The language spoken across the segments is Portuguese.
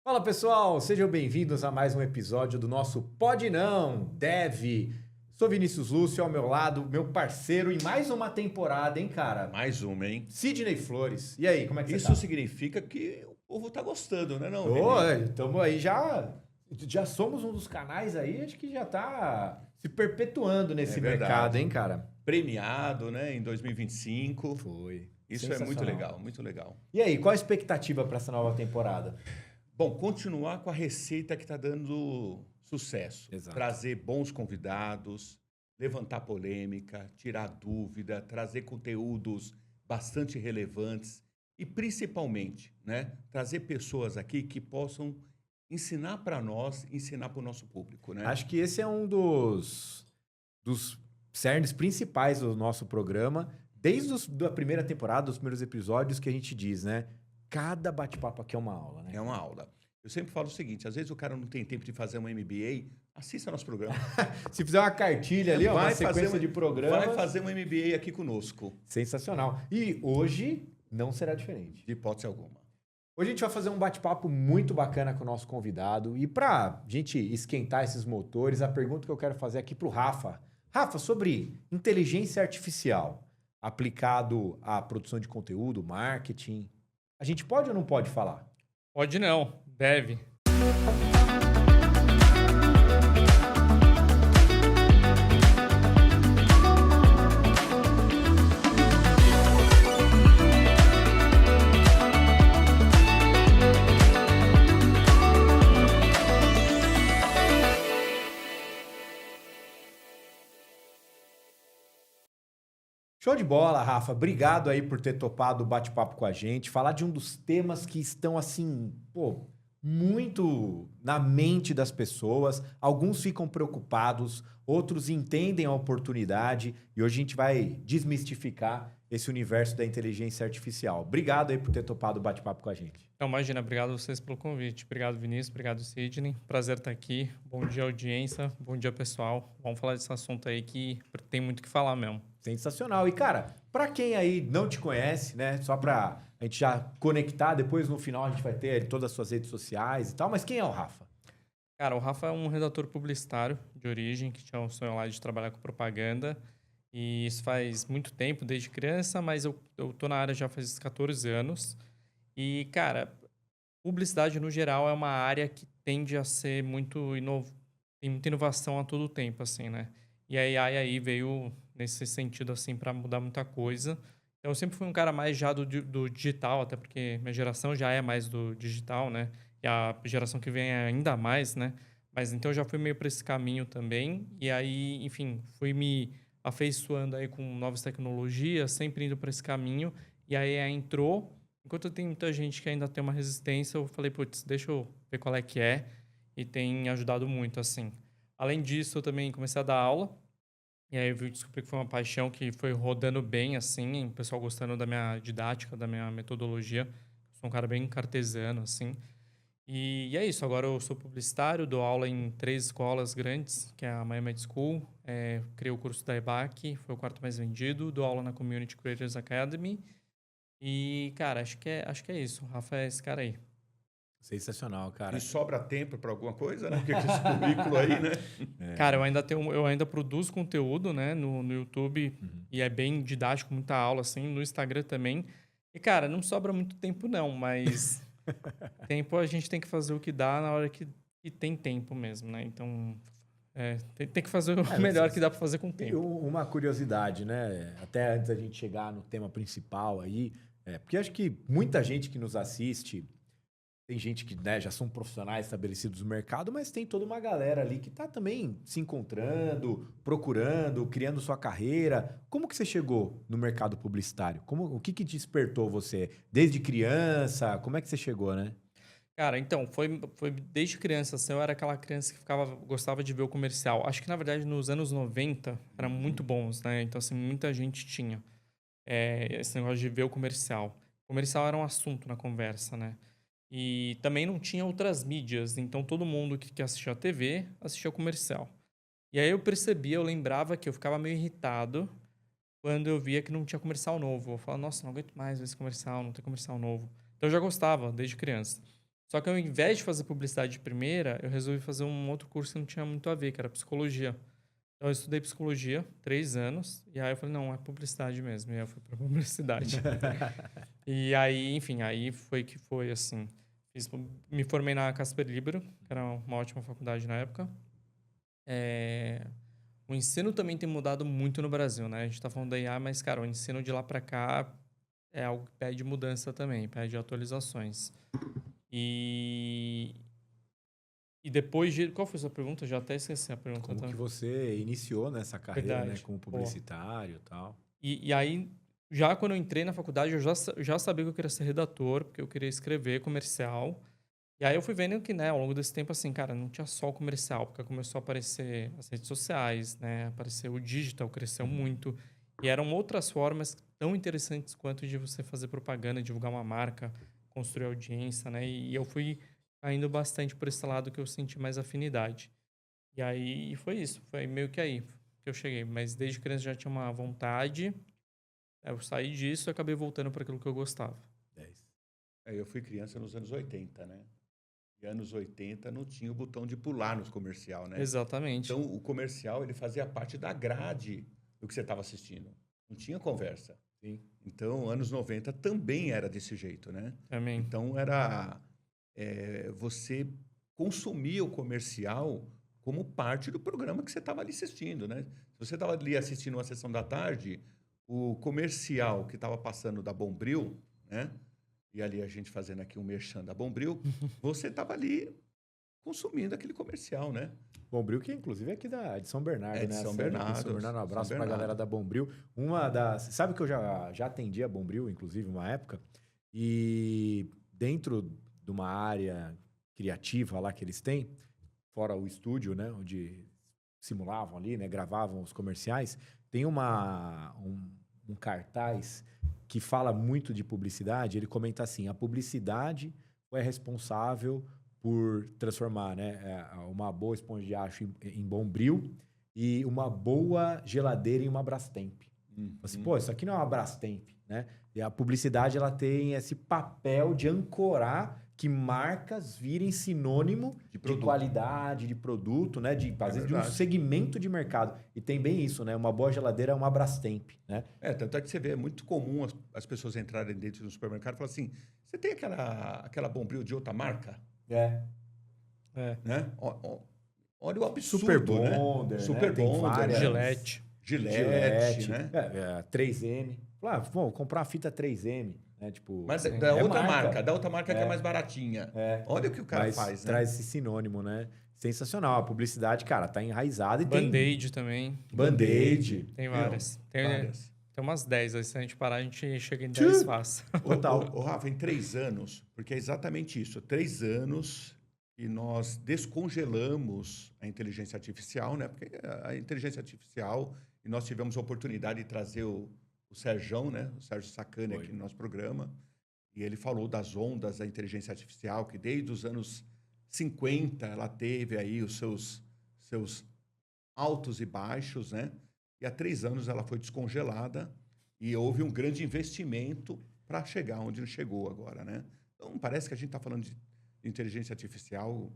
Fala pessoal, sejam bem-vindos a mais um episódio do nosso Pode Não, Dev. Sou Vinícius Lúcio, ao meu lado, meu parceiro em mais uma temporada, hein, cara? Mais uma, hein? Sidney Flores. E aí, como é que Isso você tá? significa que o povo tá gostando, né, não, Ô, Vini? estamos aí já somos um dos canais aí, acho que já tá se perpetuando nesse É verdade. mercado, hein, cara? Premiado, né, em 2025. Foi. Isso é muito Sensacional. legal, muito legal. E aí, qual a expectativa para essa nova temporada? Bom, continuar com a receita que está dando sucesso. Exato. Trazer bons convidados, levantar polêmica, tirar dúvida, trazer conteúdos bastante relevantes e, principalmente, né, trazer pessoas aqui que possam ensinar para nós, ensinar para o nosso público, né? Acho que esse é um dos cernes principais do nosso programa, desde a primeira temporada, dos primeiros episódios, que a gente diz, né? Cada bate-papo aqui é uma aula, né? É uma aula. Eu sempre falo o seguinte, às vezes o cara não tem tempo de fazer uma MBA, assista nosso programa. Se fizer uma cartilha ali, ó, uma sequência de programas... Vai fazer um MBA aqui conosco. Sensacional. E hoje não será diferente. De hipótese alguma. Hoje a gente vai fazer um bate-papo muito bacana com o nosso convidado. E para gente esquentar esses motores, a pergunta que eu quero fazer aqui para o Rafa. Rafa, sobre inteligência artificial aplicado à produção de conteúdo, marketing, a gente pode ou não pode falar? Pode não, deve. Show de bola, Rafa. Obrigado aí por ter topado o bate-papo com a gente. Falar de um dos temas que estão, assim, pô, muito na mente das pessoas. Alguns ficam preocupados, outros entendem a oportunidade. E hoje a gente vai desmistificar esse universo da inteligência artificial. Obrigado aí por ter topado o bate-papo com a gente. Então, imagina, obrigado a vocês pelo convite. Obrigado, Vinícius. Obrigado, Sidney. Prazer estar aqui. Bom dia, audiência. Bom dia, pessoal. Vamos falar desse assunto aí que tem muito o que falar mesmo. Sensacional. E, cara, pra quem aí não te conhece, né? Só pra a gente já conectar, depois no final a gente vai ter todas as suas redes sociais e tal. Mas quem é o Rafa? Cara, o Rafa é um redator publicitário de origem, que tinha um sonho lá de trabalhar com propaganda. E isso faz muito tempo, desde criança, mas eu tô na área já faz 14 anos. E, cara, publicidade no geral é uma área que tende a ser tem muita inovação a todo tempo, assim, né? E a AI aí veio nesse sentido, assim, para mudar muita coisa. Então, eu sempre fui um cara mais já do digital, até porque minha geração já é mais do digital, né? E a geração que vem é ainda mais, né? Mas então eu já fui meio para esse caminho também. E aí, enfim, fui me afeiçoando aí com novas tecnologias, sempre indo para esse caminho. E aí entrou. Enquanto tem muita gente que ainda tem uma resistência, eu falei, putz, deixa eu ver qual é que é. E tem ajudado muito, assim. Além disso, eu também comecei a dar aula. E aí eu descobri que foi uma paixão que foi rodando bem, assim. O pessoal gostando da minha didática, da minha metodologia. Sou um cara bem cartesiano, assim. E é isso. Agora eu sou publicitário, dou aula em 3 escolas grandes, que é a Miami School. Criei o curso da EBAC, foi o quarto mais vendido. Dou aula na Community Creators Academy. E, cara, acho que é isso. O Rafa é esse cara aí. Sensacional, cara. E sobra tempo para alguma coisa, né? Porque com esse currículo aí, né? Cara, eu ainda produzo conteúdo, né, no YouTube. E é bem didático, muita aula, assim. No Instagram também. E, cara, não sobra muito tempo, não. Mas tempo a gente tem que fazer o que dá na hora que tem tempo mesmo, né? Então, tem que fazer o melhor que dá para fazer com o E tempo. uma curiosidade, né? Até antes da gente chegar no tema principal aí, porque acho que muita gente que nos assiste, tem gente que, né, já são profissionais estabelecidos no mercado, mas tem toda uma galera ali que está também se encontrando, procurando, criando sua carreira. Como que você chegou no mercado publicitário? O que despertou você? Desde criança? Como é que você chegou, né? Cara, então, foi desde criança, assim, eu era aquela criança que gostava de ver o comercial. Acho que, na verdade, nos anos 90, eram muito bons, né? Então, assim, muita gente tinha esse negócio de ver o comercial. O comercial era um assunto na conversa, né? E também não tinha outras mídias, então todo mundo que assistia a TV assistia o comercial. E aí eu lembrava que eu ficava meio irritado quando eu via que não tinha comercial novo. Eu falava, nossa, não aguento mais ver esse comercial, não tem comercial novo. Então eu já gostava desde criança. Só que ao invés de fazer publicidade de primeira, eu resolvi fazer um outro curso que não tinha muito a ver, que era psicologia. Então eu estudei psicologia 3 anos, e aí eu falei, não, é publicidade mesmo. E aí eu fui para publicidade. E aí, enfim, aí foi que foi, assim. Me formei na Casper Libero, que era uma ótima faculdade na época. O ensino também tem mudado muito no Brasil, né? A gente tá falando da IA, mas, cara, o ensino de lá para cá é algo que pede mudança também, pede atualizações. E, e depois de... Qual foi a sua pergunta? Já até esqueci a pergunta. Como Tá? que você iniciou nessa carreira, né? Verdade. Como publicitário e tal. E aí, já quando eu entrei na faculdade, eu já sabia que eu queria ser redator, porque eu queria escrever comercial. E aí eu fui vendo que, né, ao longo desse tempo, assim, cara, não tinha só o comercial, porque começou a aparecer as redes sociais, né? Apareceu o digital, cresceu muito. E eram outras formas tão interessantes quanto de você fazer propaganda, divulgar uma marca, construir audiência, né? E eu fui caindo bastante por esse lado que eu senti mais afinidade. E aí foi isso, foi meio que aí que eu cheguei. Mas desde criança já tinha uma vontade. Eu saí disso e acabei voltando para aquilo que eu gostava. 10. Eu fui criança nos anos 80, né? E anos 80 não tinha o botão de pular nos comercial, né? Exatamente. Então, o comercial, ele fazia parte da grade do que você estava assistindo. Não tinha conversa. Sim. Então, anos 90 também era desse jeito, né? Também. Então, era... você consumia o comercial como parte do programa que você estava ali assistindo, né? Se você estava ali assistindo uma sessão da tarde, o comercial que estava passando da Bombril, né? E ali a gente fazendo aqui um merchan da Bombril, você estava ali consumindo aquele comercial, né? Bombril, que inclusive é aqui de São Bernardo, É de né? São A sede aqui em Bernardo, São Bernardo. Um abraço São pra galera Bernardo. da Bombril. Sabe que eu já atendi a Bombril, inclusive, uma época. E dentro de uma área criativa lá que eles têm, fora o estúdio, né? Onde simulavam ali, né? Gravavam os comerciais, tem um cartaz que fala muito de publicidade. Ele comenta assim: a publicidade foi responsável por transformar, né, uma boa esponja de aço em Bombril e uma boa geladeira em uma Brastemp. Assim, pô, isso aqui não é uma Brastemp, né? E a publicidade, ela tem esse papel de ancorar que marcas virem sinônimo de qualidade, de produto, né? Às vezes de um segmento de mercado. E tem bem isso, né? Uma boa geladeira é uma Brastemp, né? Tanto é que você vê, é muito comum as pessoas entrarem dentro do supermercado e falar assim, você tem aquela Bombril de outra marca? Né? Olha o absurdo, Super Bonder, né? Super né? Tem Bonder, várias. Gillette, né? 3M. Vamos comprar uma fita 3M, né? Tipo, Mas da outra marca. da outra marca que é mais baratinha. Olha o que o cara faz, né? Traz esse sinônimo, né? Sensacional. A publicidade, cara, tá enraizada e Band-Aid também. Band-Aid. Tem várias. Tem umas 10. Aí, se a gente parar, a gente chega em 10 fácil. Ô, Rafa, em 3 anos, porque é exatamente isso. 3 anos e nós descongelamos a inteligência artificial, né? Porque a inteligência artificial, e nós tivemos a oportunidade de trazer o Serjão, né? O Sérgio Sacani aqui no nosso programa, e ele falou das ondas da inteligência artificial, que desde os anos 50 ela teve aí os seus altos e baixos, né? E há 3 anos ela foi descongelada e houve um grande investimento para chegar onde chegou agora, né? Então, parece que a gente está falando de inteligência artificial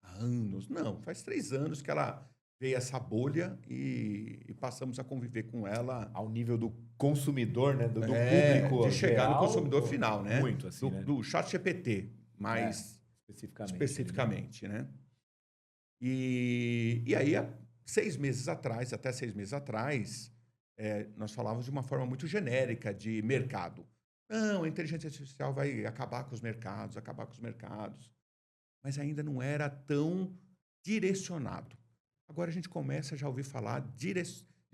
há anos. Não, faz 3 anos que ela veio essa bolha e passamos a conviver com ela. Ao nível do consumidor, né? Do público. De chegar real, no consumidor final, né? Muito, assim, né? Do chat GPT, mais especificamente, né? E aí, até 6 meses atrás, nós falávamos de uma forma muito genérica de mercado. Não, a inteligência artificial vai acabar com os mercados. Mas ainda não era tão direcionado. Agora a gente começa a já ouvir falar de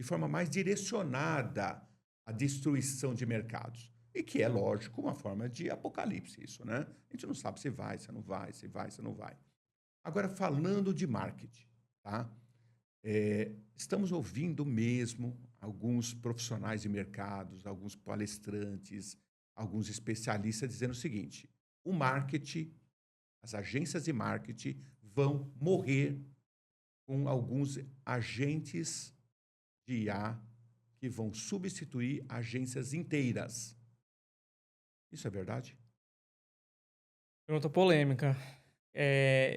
forma mais direcionada a destruição de mercados. E que é, lógico, uma forma de apocalipse isso, né? A gente não sabe se vai, se não vai, se vai, se não vai. Agora, falando de marketing, tá? Estamos ouvindo mesmo alguns profissionais de mercados, alguns palestrantes, alguns especialistas dizendo o seguinte: o marketing, as agências de marketing vão morrer com alguns agentes de IA que vão substituir agências inteiras. Isso é verdade? Pergunta polêmica.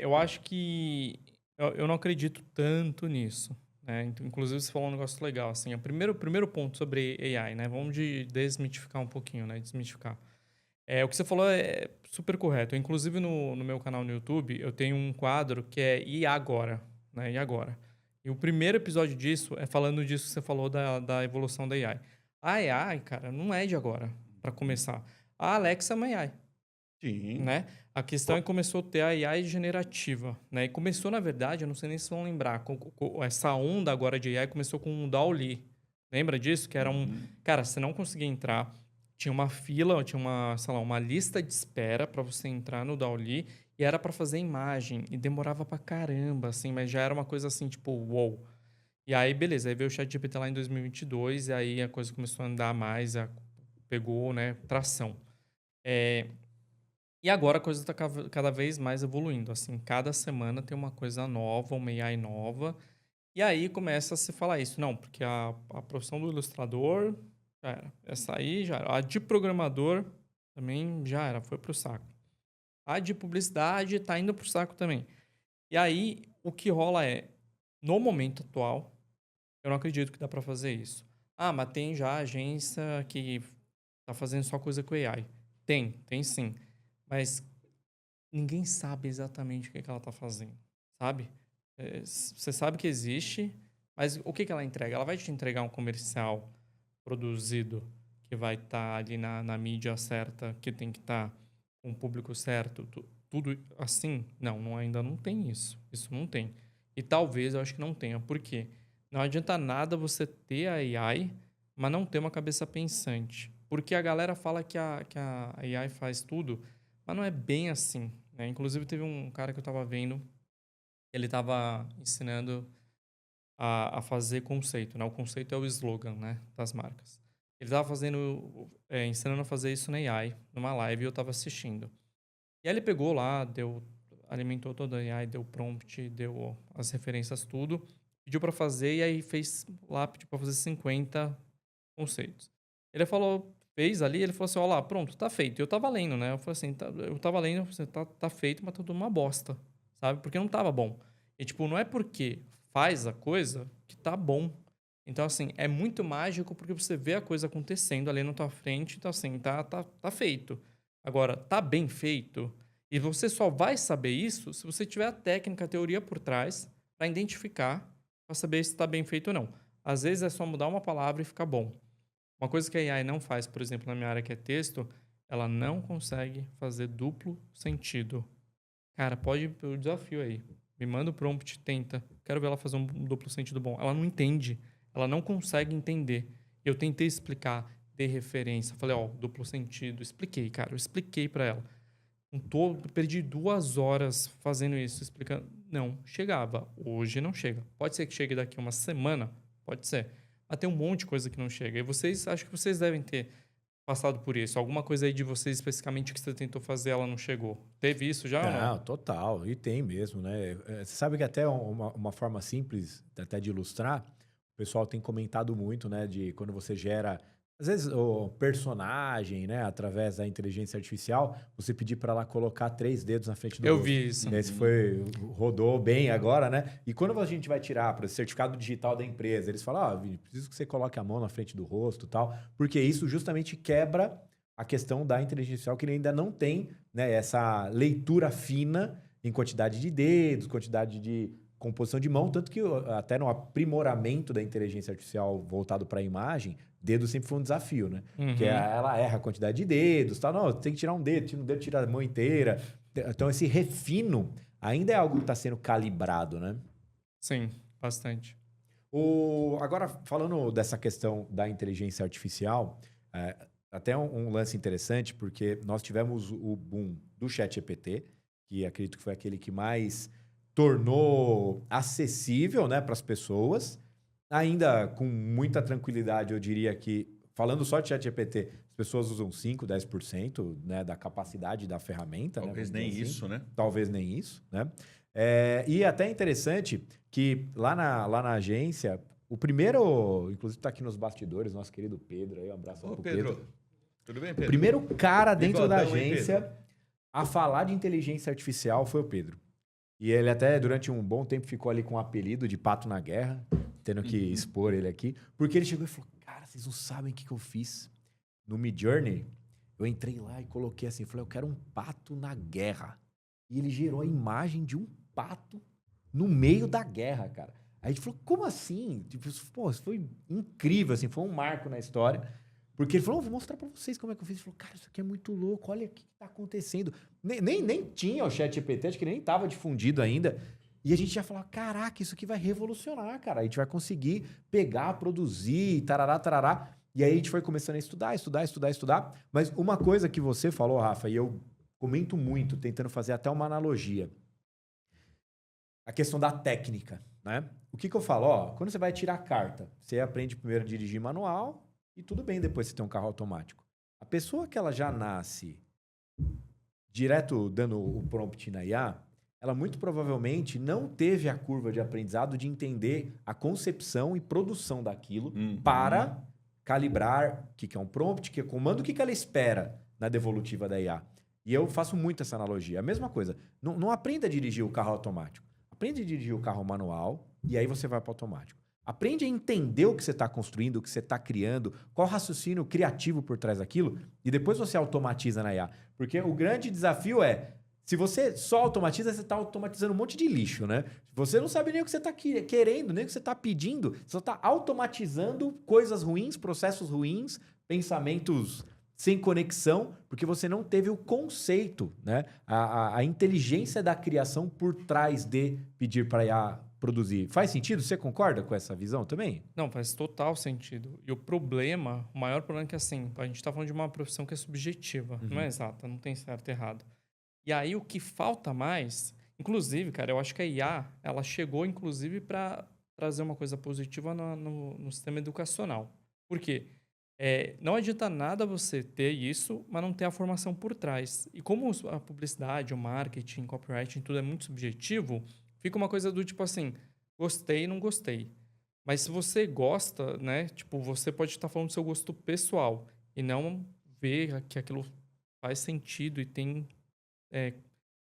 Eu acho que eu não acredito tanto nisso, né? Inclusive, você falou um negócio legal, assim. O primeiro ponto sobre AI, né? Vamos desmitificar um pouquinho, né? Desmitificar. O que você falou é super correto. Inclusive, no meu canal no YouTube, eu tenho um quadro que é E agora, né? E agora? E o primeiro episódio disso é falando disso que você falou da evolução da AI. A AI, cara, não é de agora, para começar. A Alexa é uma AI, Sim. né? A questão é que começou a ter a AI generativa, né? E começou, na verdade, eu não sei nem se vão lembrar, essa onda agora de AI começou com o DALL-E. Lembra disso? Que era um... Uhum. Cara, você não conseguia entrar, tinha uma fila, tinha uma, sei lá, uma lista de espera para você entrar no DALL-E e era para fazer imagem e demorava pra caramba, assim, mas já era uma coisa assim, tipo, uou. E aí, beleza, aí veio o ChatGPT lá em 2022 e aí a coisa começou a andar mais, pegou, né, tração. E agora a coisa está cada vez mais evoluindo. Assim, cada semana tem uma coisa nova, uma AI nova. E aí começa a se falar isso. Não, porque a profissão do ilustrador já era. Essa aí já era. A de programador também já era, foi pro saco. A de publicidade está indo pro saco também. E aí o que rola é, no momento atual, eu não acredito que dá para fazer isso. Ah, mas tem já agência que tá fazendo só coisa com AI. Tem sim. Mas ninguém sabe exatamente o que ela está fazendo, sabe? Você sabe que existe, mas o que ela entrega? Ela vai te entregar um comercial produzido que vai estar ali na mídia certa, que tem que estar com o público certo, tudo assim? Não, ainda não tem isso. Isso não tem. E talvez eu acho que não tenha. Por quê? Não adianta nada você ter a AI, mas não ter uma cabeça pensante. Porque a galera fala que a AI faz tudo, mas não é bem assim, né? Inclusive, teve um cara que eu estava vendo, ele estava ensinando a fazer conceito, né? O conceito é o slogan, né? Das marcas. Ele estava ensinando a fazer isso na AI, numa live, e eu estava assistindo. E aí ele pegou lá, alimentou toda a AI, deu prompt, deu as referências, tudo, pediu para fazer, e aí fez lá, pediu para fazer 50 conceitos. Ele falou, fez ali, ele falou assim, ó lá, pronto, tá feito. E eu tava lendo, né? Eu falei assim, eu tava lendo, você tá feito, mas tá tudo uma bosta, sabe? Porque não tava bom. E, tipo, não é porque faz a coisa que tá bom. Então, assim, é muito mágico porque você vê a coisa acontecendo ali na tua frente, então, assim, tá feito. Agora, tá bem feito, e você só vai saber isso se você tiver a técnica, a teoria por trás, para identificar, para saber se tá bem feito ou não. Às vezes é só mudar uma palavra e ficar bom. Uma coisa que a AI não faz, por exemplo, na minha área que é texto, ela não consegue fazer duplo sentido. Cara, pode o desafio aí. Me manda o prompt, tenta. Quero ver ela fazer um duplo sentido bom. Ela não entende. Ela não consegue entender. Eu tentei explicar, dei referência. Falei, ó, duplo sentido. Expliquei, cara. Eu expliquei pra ela. Perdi 2 horas fazendo isso, explicando. Não, chegava. Hoje não chega. Pode ser que chegue daqui uma semana? Pode ser. Mas tem um monte de coisa que não chega. E acho que vocês devem ter passado por isso. Alguma coisa aí de vocês especificamente que você tentou fazer, ela não chegou. Teve isso já ou não? Não, total. E tem mesmo, né? Você sabe que até uma forma simples até de ilustrar, o pessoal tem comentado muito, né? De quando você gera, às vezes, o personagem, né? Através da inteligência artificial, você pedir para ela colocar 3 dedos na frente do Eu rosto. vi isso. Esse rodou bem agora, né? E quando a gente vai tirar para o certificado digital da empresa, eles falam, Vini, preciso que você coloque a mão na frente do rosto e tal, porque isso justamente quebra a questão da inteligência artificial, que ele ainda não tem, né, essa leitura fina em quantidade de dedos, quantidade de composição de mão, tanto que até no aprimoramento da inteligência artificial voltado para a imagem, dedo sempre foi um desafio, né? Porque ela erra a quantidade de dedos, tal. Não, tem que tirar um dedo, tira um dedo, tira a mão inteira. Então esse refino ainda é algo que está sendo calibrado, né? Sim, bastante. Agora, falando dessa questão da inteligência artificial, até um lance interessante, porque nós tivemos o boom do ChatGPT, que acredito que foi aquele que mais tornou acessível, né, para as pessoas. Ainda com muita tranquilidade, eu diria que, falando só de ChatGPT, as pessoas usam 5%, 10%, né, da capacidade da ferramenta. Talvez né, nem assim. isso, né? Talvez nem isso, né? E até é interessante que lá na agência, o primeiro, inclusive está aqui nos bastidores, nosso querido Pedro, aí, um abraço pro Pedro. Tudo bem, O Pedro? primeiro cara dentro da Bigodão, hein, agência Pedro? a falar de inteligência artificial foi o Pedro. E ele até, durante um bom tempo, ficou ali com o apelido de Pato na Guerra, tendo que expor ele aqui. Porque ele chegou e falou, cara, vocês não sabem o que eu fiz. No Midjourney, eu entrei lá e coloquei assim, falei, eu quero um pato na guerra. E ele gerou a imagem de um pato no meio da guerra, cara. Aí a gente falou, como assim? Tipo, pô, isso foi incrível, assim, foi um marco na história. Porque ele falou, vou mostrar pra vocês como é que eu fiz. Ele falou, cara, isso aqui é muito louco, olha o que tá acontecendo. Nem tinha o ChatGPT, acho que nem tava difundido ainda. E a gente já falou, caraca, isso aqui vai revolucionar, cara. A gente vai conseguir pegar, produzir, tarará, tarará. E aí a gente foi começando a estudar. Mas uma coisa que você falou, Rafa, e eu comento muito, tentando fazer até uma analogia. A questão da técnica, né? O que eu falo? Ó, quando você vai tirar a carta, você aprende primeiro a dirigir manual e tudo bem depois você ter um carro automático. A pessoa que ela já nasce direto dando o prompt na IA, ela muito provavelmente não teve a curva de aprendizado de entender a concepção e produção daquilo para calibrar o que é um prompt, que é comando, o que ela espera na devolutiva da IA. E eu faço muito essa analogia. A mesma coisa. Não aprenda a dirigir o carro automático. Aprende a dirigir o carro manual e aí você vai para o automático. Aprende a entender o que você está construindo, o que você está criando, qual o raciocínio criativo por trás daquilo e depois você automatiza na IA. Porque o grande desafio é, se você só automatiza, você está automatizando um monte de lixo, né? Você não sabe nem o que você está querendo, nem o que você está pedindo. Você só está automatizando coisas ruins, processos ruins, pensamentos sem conexão, porque você não teve o conceito, né? A inteligência da criação por trás de pedir para a IA produzir. Faz sentido? Você concorda com essa visão também? Não, faz total sentido. E o maior problema é que assim, a gente está falando de uma profissão que é subjetiva, não é exata, não tem certo e errado. E aí o que falta mais, inclusive, cara, eu acho que a IA, ela chegou inclusive para trazer uma coisa positiva no sistema educacional. Por quê? Não adianta nada você ter isso, mas não ter a formação por trás. E como a publicidade, o marketing, copywriting, tudo é muito subjetivo, fica uma coisa do tipo assim, gostei, não gostei. Mas se você gosta, né? Tipo, você pode estar falando do seu gosto pessoal e não ver que aquilo faz sentido e tem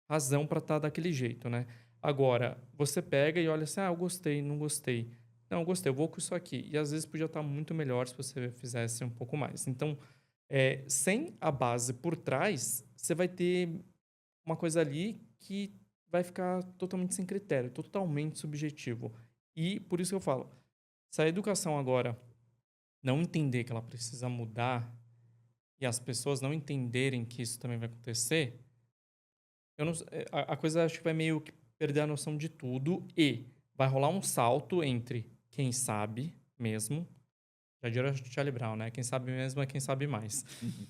razão para estar daquele jeito, né? Agora, você pega e olha assim, eu gostei, não gostei. Não, eu gostei, eu vou com isso aqui. E às vezes podia estar muito melhor se você fizesse um pouco mais. Então, sem a base por trás, você vai ter uma coisa ali que vai ficar totalmente sem critério, totalmente subjetivo. E por isso que eu falo, se a educação agora não entender que ela precisa mudar e as pessoas não entenderem que isso também vai acontecer, a coisa acho que vai meio que perder a noção de tudo e vai rolar um salto entre quem sabe mesmo, já diria Charlie Brown, né? Quem sabe mesmo é quem sabe mais.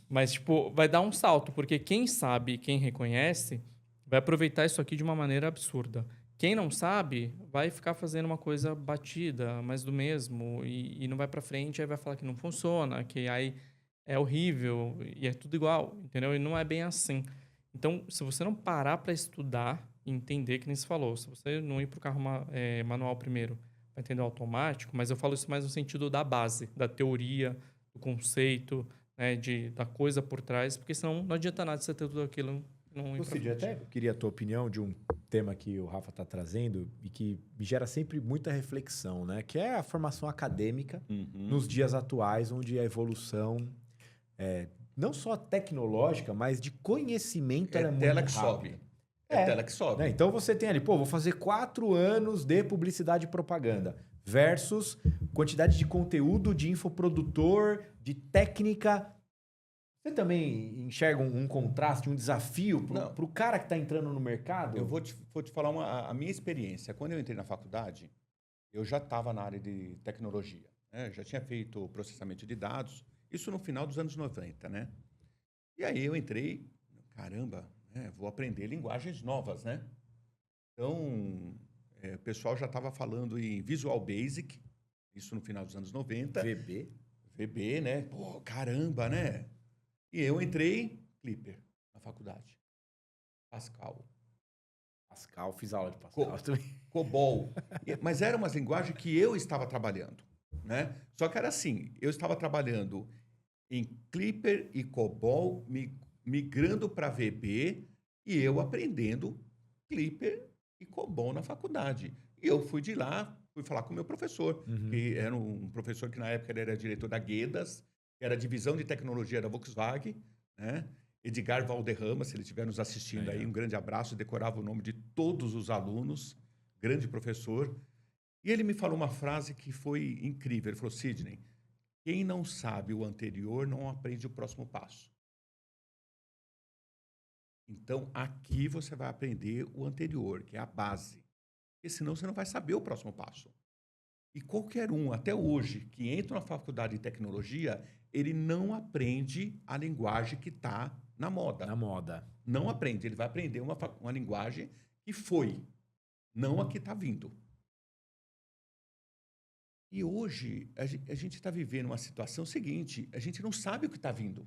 Mas, tipo, vai dar um salto, porque quem sabe, quem reconhece, vai aproveitar isso aqui de uma maneira absurda. Quem não sabe, vai ficar fazendo uma coisa batida, mais do mesmo, e não vai pra frente, aí vai falar que não funciona, que aí é horrível, e é tudo igual, entendeu? E não é bem assim. Então, se você não parar para estudar e entender, que nem se falou, se você não ir pro carro manual primeiro, vai entender o automático, mas eu falo isso mais no sentido da base, da teoria, do conceito, né, da coisa por trás, porque senão não adianta nada você ter tudo aquilo. Cid, até queria a tua opinião de um tema que o Rafa está trazendo e que me gera sempre muita reflexão, né? Que é a formação acadêmica nos dias atuais, onde a evolução não só tecnológica, mas de conhecimento ela é muito rápida. Sobe. É tela que sobe. Né? Então você tem ali, vou fazer 4 anos de publicidade e propaganda versus quantidade de conteúdo, de infoprodutor, de técnica. Você também enxerga um contraste, um desafio para o cara que está entrando no mercado? Eu vou te falar a minha experiência. Quando eu entrei na faculdade, eu já estava na área de tecnologia. Né? Já tinha feito processamento de dados, isso no final dos anos 90, né? E aí eu entrei, caramba, vou aprender linguagens novas, né? Então, o pessoal já estava falando em Visual Basic, isso no final dos anos 90. VB, né? Pô, caramba, né? E eu entrei Clipper na faculdade. Pascal, fiz aula de Pascal também. COBOL. Mas eram umas linguagens que eu estava trabalhando, né? Só que era assim, eu estava trabalhando em Clipper e COBOL, migrando para VB, E eu aprendendo Clipper e COBOL na faculdade. E eu fui de lá, fui falar com o meu professor, que era um professor que na época ele era diretor da Guedas, que era a divisão de tecnologia da Volkswagen, né? Edgar Valderrama, se ele estiver nos assistindo aí, um grande abraço, decorava o nome de todos os alunos, grande professor. E ele me falou uma frase que foi incrível. Ele falou, Sidney, quem não sabe o anterior não aprende o próximo passo. Então, aqui você vai aprender o anterior, que é a base. Porque senão você não vai saber o próximo passo. E qualquer um, até hoje, que entra na faculdade de tecnologia, ele não aprende a linguagem que está na moda. Na moda. Não aprende. Ele vai aprender uma linguagem que foi, não a que está vindo. E hoje, a gente está vivendo uma situação seguinte, a gente não sabe o que está vindo.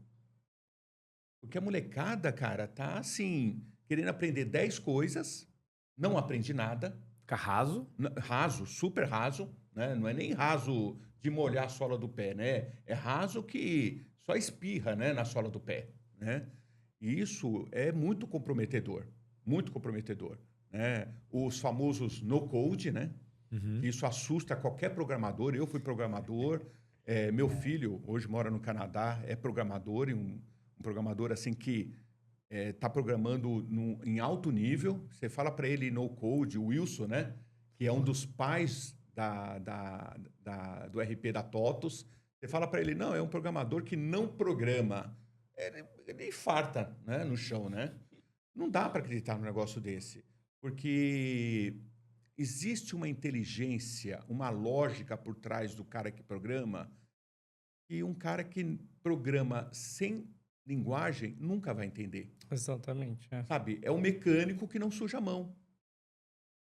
Porque a molecada, cara, tá assim, querendo aprender 10 coisas, não aprende nada. Fica raso. Raso, super raso, né? Não é nem raso de molhar a sola do pé, né? É raso que só espirra, né, na sola do pé, né? E isso é muito comprometedor, né? Os famosos no-code, né? Isso assusta qualquer programador. Eu fui programador, meu filho hoje mora no Canadá, é programador, e um programador assim que está programando em alto nível. Você fala para ele no-code, o Wilson, né? Que é um dos pais do RP da TOTUS. Você fala para ele, não, é um programador que não programa. Ele infarta, né, no chão, né? Não dá para acreditar num negócio desse, porque existe uma inteligência, uma lógica por trás do cara que programa, e um cara que programa sem linguagem nunca vai entender. Exatamente. Sabe? É um mecânico que não suja a mão.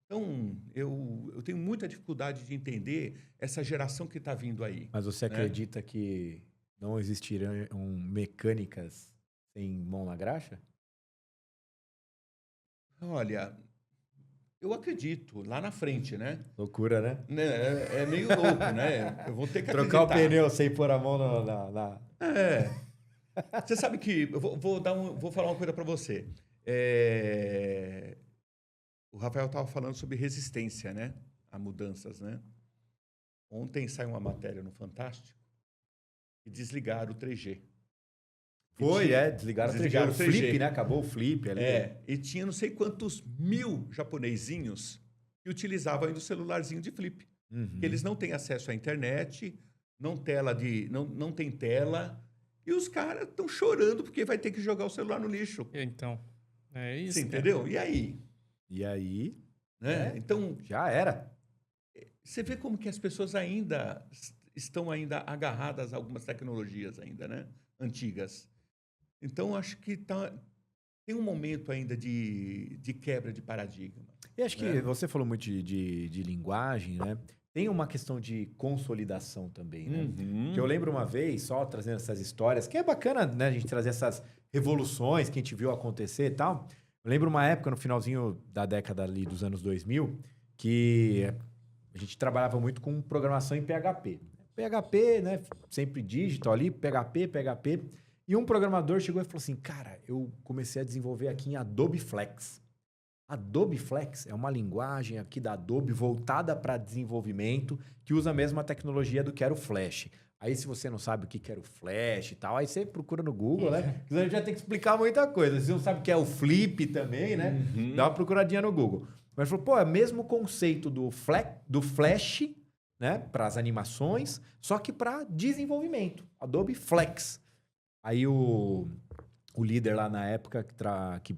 Então, eu tenho muita dificuldade de entender essa geração que está vindo aí. Mas você acredita que não existirão mecânicas sem mão na graxa? Olha, eu acredito, lá na frente, né? Loucura, né? É meio louco, né? Eu vou ter que trocar acreditar. o pneu sem pôr a mão na... Você sabe que... Eu vou falar uma coisa para você. O Rafael estava falando sobre resistência, né? A mudanças, né? Ontem saiu uma matéria no Fantástico e desligaram o 3G. Desligaram o 3G. O flip, né? Acabou o flip ali. E tinha não sei quantos mil japonesinhos que utilizavam ainda o celularzinho de flip. Que eles não têm acesso à internet, não tem tela, e os caras estão chorando porque vai ter que jogar o celular no lixo. Então, é isso. Você entendeu? E aí? E aí? Né? Então, já era. Você vê como que as pessoas ainda estão agarradas a algumas tecnologias ainda, né? Antigas. Então, acho que tem um momento ainda de quebra de paradigma. E acho que você falou muito de linguagem, né? Tem uma questão de consolidação também, né? Que eu lembro uma vez, só trazendo essas histórias, que é bacana, né? A gente trazer essas revoluções que a gente viu acontecer e tal. Eu lembro uma época, no finalzinho da década ali dos anos 2000, que a gente trabalhava muito com programação em PHP. PHP, né? Sempre digital ali, PHP. E um programador chegou e falou assim, cara, eu comecei a desenvolver aqui em Adobe Flex. Adobe Flex é uma linguagem aqui da Adobe voltada para desenvolvimento, que usa a mesma tecnologia do que era o Flash. Aí, se você não sabe o que era o Flash e tal, aí você procura no Google, né? Porque a gente já tem que explicar muita coisa. Se você não sabe o que é o Flip também, né? Dá uma procuradinha no Google. Mas falou, pô, é o mesmo conceito do Flash, né? Para as animações, só que para desenvolvimento. Adobe Flex. Aí o líder lá na época que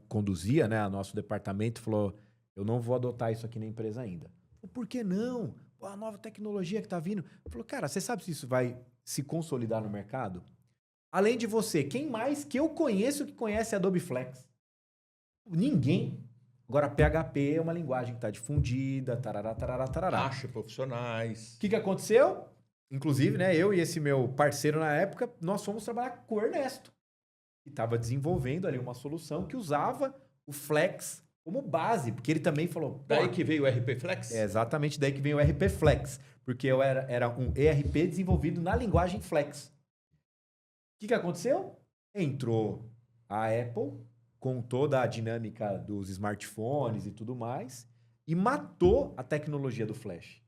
conduzia, né, o nosso departamento falou, eu não vou adotar isso aqui na empresa ainda. Por que não? Pô, a nova tecnologia que tá vindo. Falou, cara, você sabe se isso vai se consolidar no mercado? Além de você, quem mais que eu conheço que conhece Adobe Flex? Ninguém. Agora, PHP é uma linguagem que está difundida, tarará. Acha profissionais. O que aconteceu? Inclusive, né, eu e esse meu parceiro na época, nós fomos trabalhar com o Ernesto, que estava desenvolvendo ali uma solução que usava o Flex como base, porque ele também falou... Daí que veio o RP Flex? É exatamente daí que veio o RP Flex, porque era um ERP desenvolvido na linguagem Flex. O que aconteceu? Entrou a Apple, entrou a Microsoft, entrou a Google, entrou a com toda a dinâmica dos smartphones e tudo mais, e matou a tecnologia do Flash.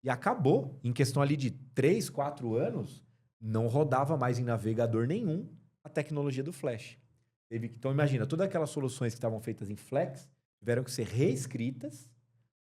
E acabou, em questão ali de 3, 4 anos, não rodava mais em navegador nenhum a tecnologia do Flash. Então imagina, todas aquelas soluções que estavam feitas em Flex tiveram que ser reescritas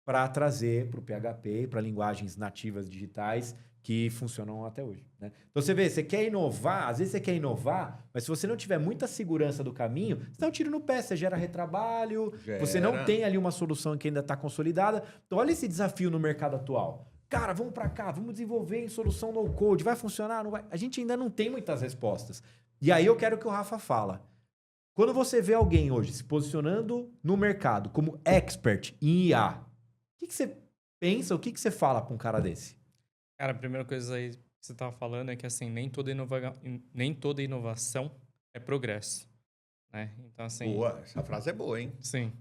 para trazer para o PHP, para linguagens nativas digitais que funcionam até hoje, né? Então você vê, você quer inovar, às vezes você quer inovar, mas se você não tiver muita segurança do caminho, você dá um tiro no pé, você gera retrabalho, você não tem ali uma solução que ainda está consolidada. Então olha esse desafio no mercado atual. Cara, vamos para cá, vamos desenvolver em solução no code, vai funcionar? Não vai? A gente ainda não tem muitas respostas. E aí eu quero que o Rafa fala. Quando você vê alguém hoje se posicionando no mercado como expert em IA, o que você pensa, o que você fala para um cara desse? Cara, a primeira coisa aí que você estava falando é que assim, nem toda inovação é progresso, né? Então, assim... Boa, essa frase é boa, hein? Sim.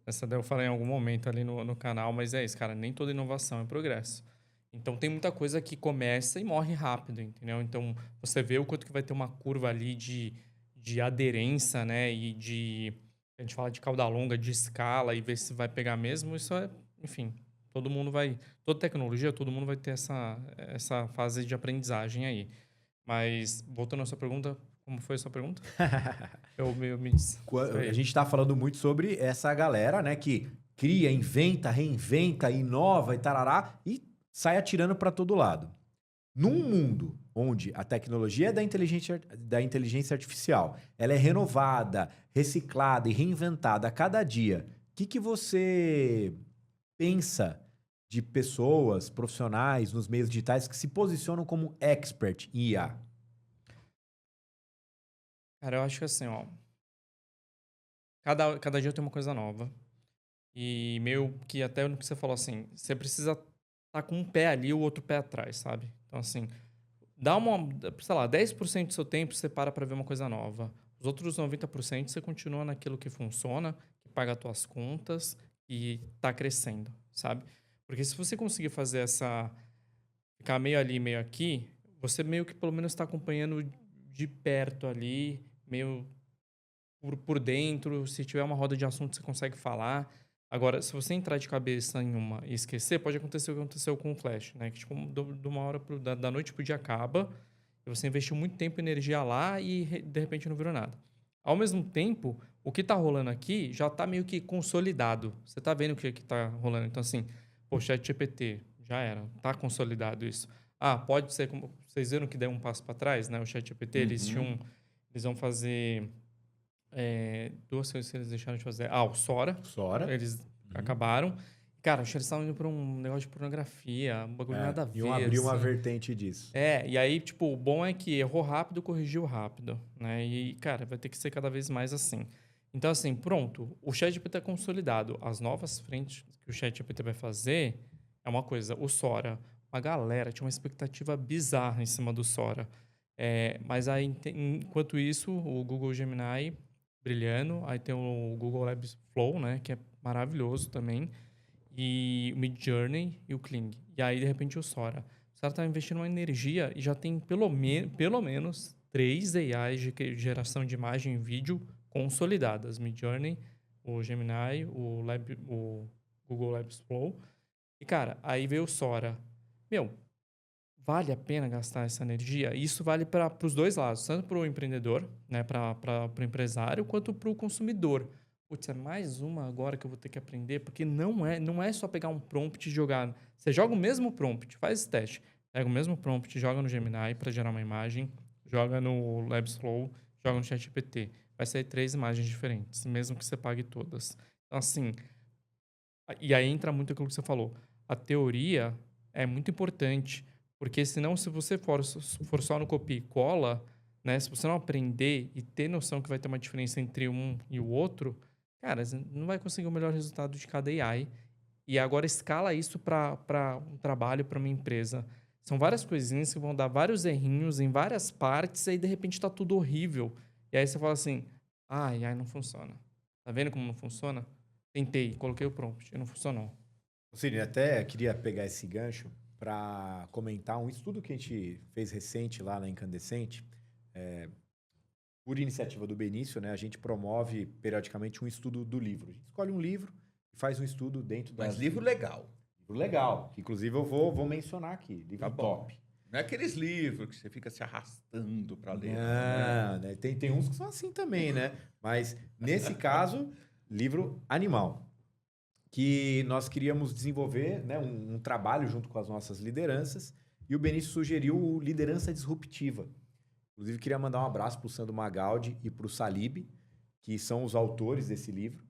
Essa daí eu falei em algum momento ali no canal, mas é isso, cara. Nem toda inovação é progresso. Então, tem muita coisa que começa e morre rápido, entendeu? Então, você vê o quanto que vai ter uma curva ali de aderência, né? E de... A gente fala de cauda longa, de escala, e ver se vai pegar mesmo. Isso é... Enfim, todo mundo vai... Toda tecnologia, todo mundo vai ter essa fase de aprendizagem aí. Mas, voltando à sua pergunta, como foi a sua pergunta? Eu me A gente está falando muito sobre essa galera, né, que cria, inventa, reinventa, inova e tarará, e sai atirando para todo lado. Num mundo onde a tecnologia da inteligência artificial ela é renovada, reciclada e reinventada a cada dia, o que você pensa de pessoas, profissionais nos meios digitais que se posicionam como expert em IA? Cara, eu acho que assim, ó... Cada dia tem uma coisa nova. E meio que até no que você falou assim, você precisa estar com um pé ali e o outro pé atrás, sabe? Então, assim, dá sei lá, 10% do seu tempo você para ver uma coisa nova. Os outros 90% você continua naquilo que funciona, que paga as tuas contas e tá crescendo, sabe? Porque se você conseguir fazer ficar meio ali, meio aqui, você meio que pelo menos está acompanhando de perto ali, meio por dentro. Se tiver uma roda de assunto, você consegue falar. Agora, se você entrar de cabeça em uma e esquecer, pode acontecer o que aconteceu com o Flash, né? Que, tipo, de uma hora da noite pro dia acaba, e você investiu muito tempo e energia lá e, de repente, não virou nada. Ao mesmo tempo, o que tá rolando aqui já tá meio que consolidado. Você tá vendo o que tá rolando. Então, assim, o ChatGPT, já era. Tá consolidado isso. Ah, pode ser, como vocês viram que deu um passo para trás, né? O ChatGPT, eles vão fazer... duas coisas que eles deixaram de fazer. O Sora. Sora. Eles acabaram. Cara, acho que eles estavam indo pra um negócio de pornografia, um bagulho nada a ver. Iam abrir uma assim. vertente disso. E aí, tipo, o bom é que errou rápido, corrigiu rápido, né? E, cara, vai ter que ser cada vez mais assim. Então, assim, pronto. O ChatGPT é consolidado. As novas frentes que o ChatGPT vai fazer é uma coisa. O Sora, uma galera tinha uma expectativa bizarra em cima do Sora. Mas aí, enquanto isso, o Google Gemini brilhando. Aí tem o Google Labs Flow, né? Que é maravilhoso também. E o Midjourney e o Kling. E aí, de repente, o Sora. O Sora tá investindo uma energia e já tem pelo menos 3 AIs de geração de imagem e vídeo consolidadas. Midjourney, o Gemini, o Google Labs Flow. E, cara, aí veio o Sora. Meu, vale a pena gastar essa energia? E isso vale para os dois lados, tanto para o empreendedor, né, para o empresário, quanto para o consumidor. Putz, é mais uma agora que eu vou ter que aprender, porque não é só pegar um prompt e jogar. Você joga o mesmo prompt, faz esse teste. Pega o mesmo prompt, joga no Gemini para gerar uma imagem, joga no Labsflow, joga no ChatGPT. Vai sair 3 imagens diferentes, mesmo que você pague todas. Então, assim, e aí entra muito aquilo que você falou. A teoria é muito importante, porque senão, se você for só no copia e cola, né? Se você não aprender e ter noção que vai ter uma diferença entre um e o outro, cara, você não vai conseguir o melhor resultado de cada AI. E agora escala isso para um trabalho, para uma empresa. São várias coisinhas que vão dar vários errinhos em várias partes, e aí de repente está tudo horrível. E aí você fala assim, AI não funciona. Tá vendo como não funciona? Tentei, coloquei o prompt e não funcionou. Cine, até queria pegar esse gancho para comentar um estudo que a gente fez recente lá na Incandescente. por iniciativa do Benício, né, a gente promove periodicamente um estudo do livro. A gente escolhe um livro e faz um estudo dentro Mas livro legal. Livro legal, que inclusive eu vou mencionar aqui. Livro Tá bom. top. Não é aqueles livros que você fica se arrastando para ler. Não, né? Tem uns que são assim também, né? Mas, nesse caso, livro animal. Que nós queríamos desenvolver, né, um trabalho junto com as nossas lideranças. E o Benício sugeriu o Liderança Disruptiva. Inclusive, queria mandar um abraço para o Sandro Magaldi e para o Salib, que são os autores desse livro.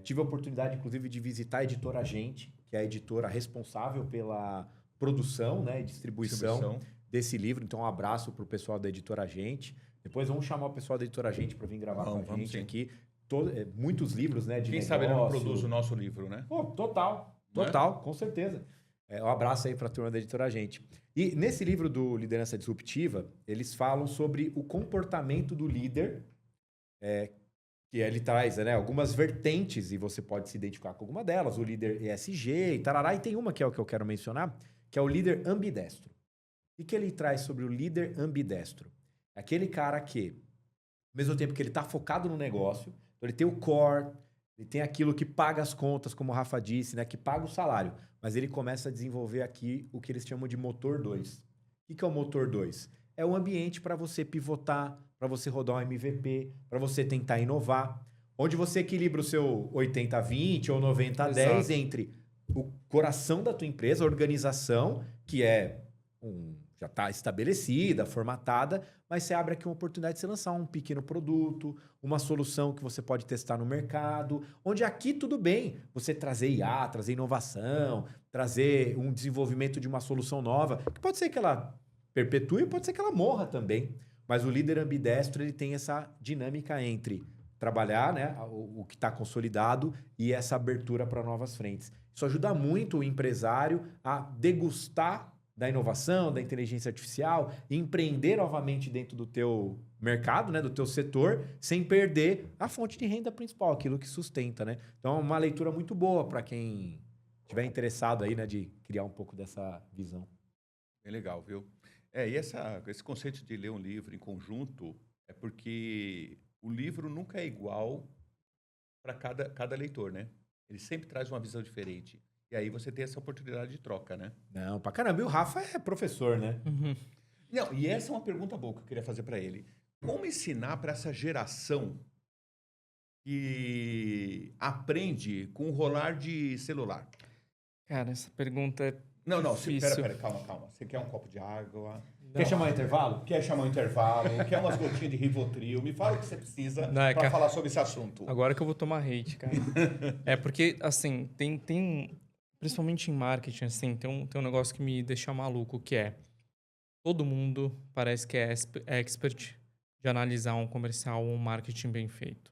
Tive a oportunidade, inclusive, de visitar a editora Gente, que é a editora responsável pela produção, né, e distribuição desse livro. Então, um abraço para o pessoal da editora Gente. Depois vamos chamar o pessoal da editora Gente para vir gravar com a gente sim. aqui. Muitos livros, né, de Quem negócio. sabe ele não produz o nosso livro, né? Pô, total, com certeza. Um abraço aí para a turma da editora Gente. E nesse livro do Liderança Disruptiva, eles falam sobre o comportamento do líder, que ele traz, né, algumas vertentes, e você pode se identificar com alguma delas, o líder ESG e tarará, e tem uma que é o que eu quero mencionar, que é o líder ambidestro. O que ele traz sobre o líder ambidestro? É aquele cara que, ao mesmo tempo que ele está focado no negócio, então ele tem o core, ele tem aquilo que paga as contas, como o Rafa disse, né, que paga o salário, mas ele começa a desenvolver aqui o que eles chamam de motor 2. O que é o motor 2? É o ambiente para você pivotar, para você rodar um MVP, para você tentar inovar, onde você equilibra o seu 80-20 ou 90-10 entre o coração da tua empresa, a organização, que já está estabelecida, formatada, mas você abre aqui uma oportunidade de você lançar um pequeno produto, uma solução que você pode testar no mercado, onde aqui tudo bem você trazer IA, trazer inovação, trazer um desenvolvimento de uma solução nova, que pode ser que ela perpetue, pode ser que ela morra também. Mas o líder ambidestro, ele tem essa dinâmica entre trabalhar, né, o que está consolidado e essa abertura para novas frentes. Isso ajuda muito o empresário a degustar da inovação, da inteligência artificial, empreender novamente dentro do teu mercado, né, do teu setor, sem perder a fonte de renda principal, aquilo que sustenta, né? Então, é uma leitura muito boa para quem estiver interessado aí, né, de criar um pouco dessa visão. É legal, viu? E esse conceito de ler um livro em conjunto é porque o livro nunca é igual para cada leitor, né? Ele sempre traz uma visão diferente. E aí você tem essa oportunidade de troca, né? Não, pra caramba. E o Rafa é professor, né? Uhum. Não, e essa é uma pergunta boa que eu queria fazer para ele. Como ensinar para essa geração que aprende com o rolar de celular? Cara, essa pergunta é Não, difícil. pera, calma. Você quer um copo de água? Quer chamar o intervalo? Quer chamar um intervalo? Quer umas gotinhas de Rivotril? Me fala o que você precisa para falar sobre esse assunto. Agora que eu vou tomar hate, cara. É porque, assim, tem principalmente em marketing, assim, tem um negócio que me deixa maluco, que é todo mundo parece que é expert de analisar um comercial ou um marketing bem feito.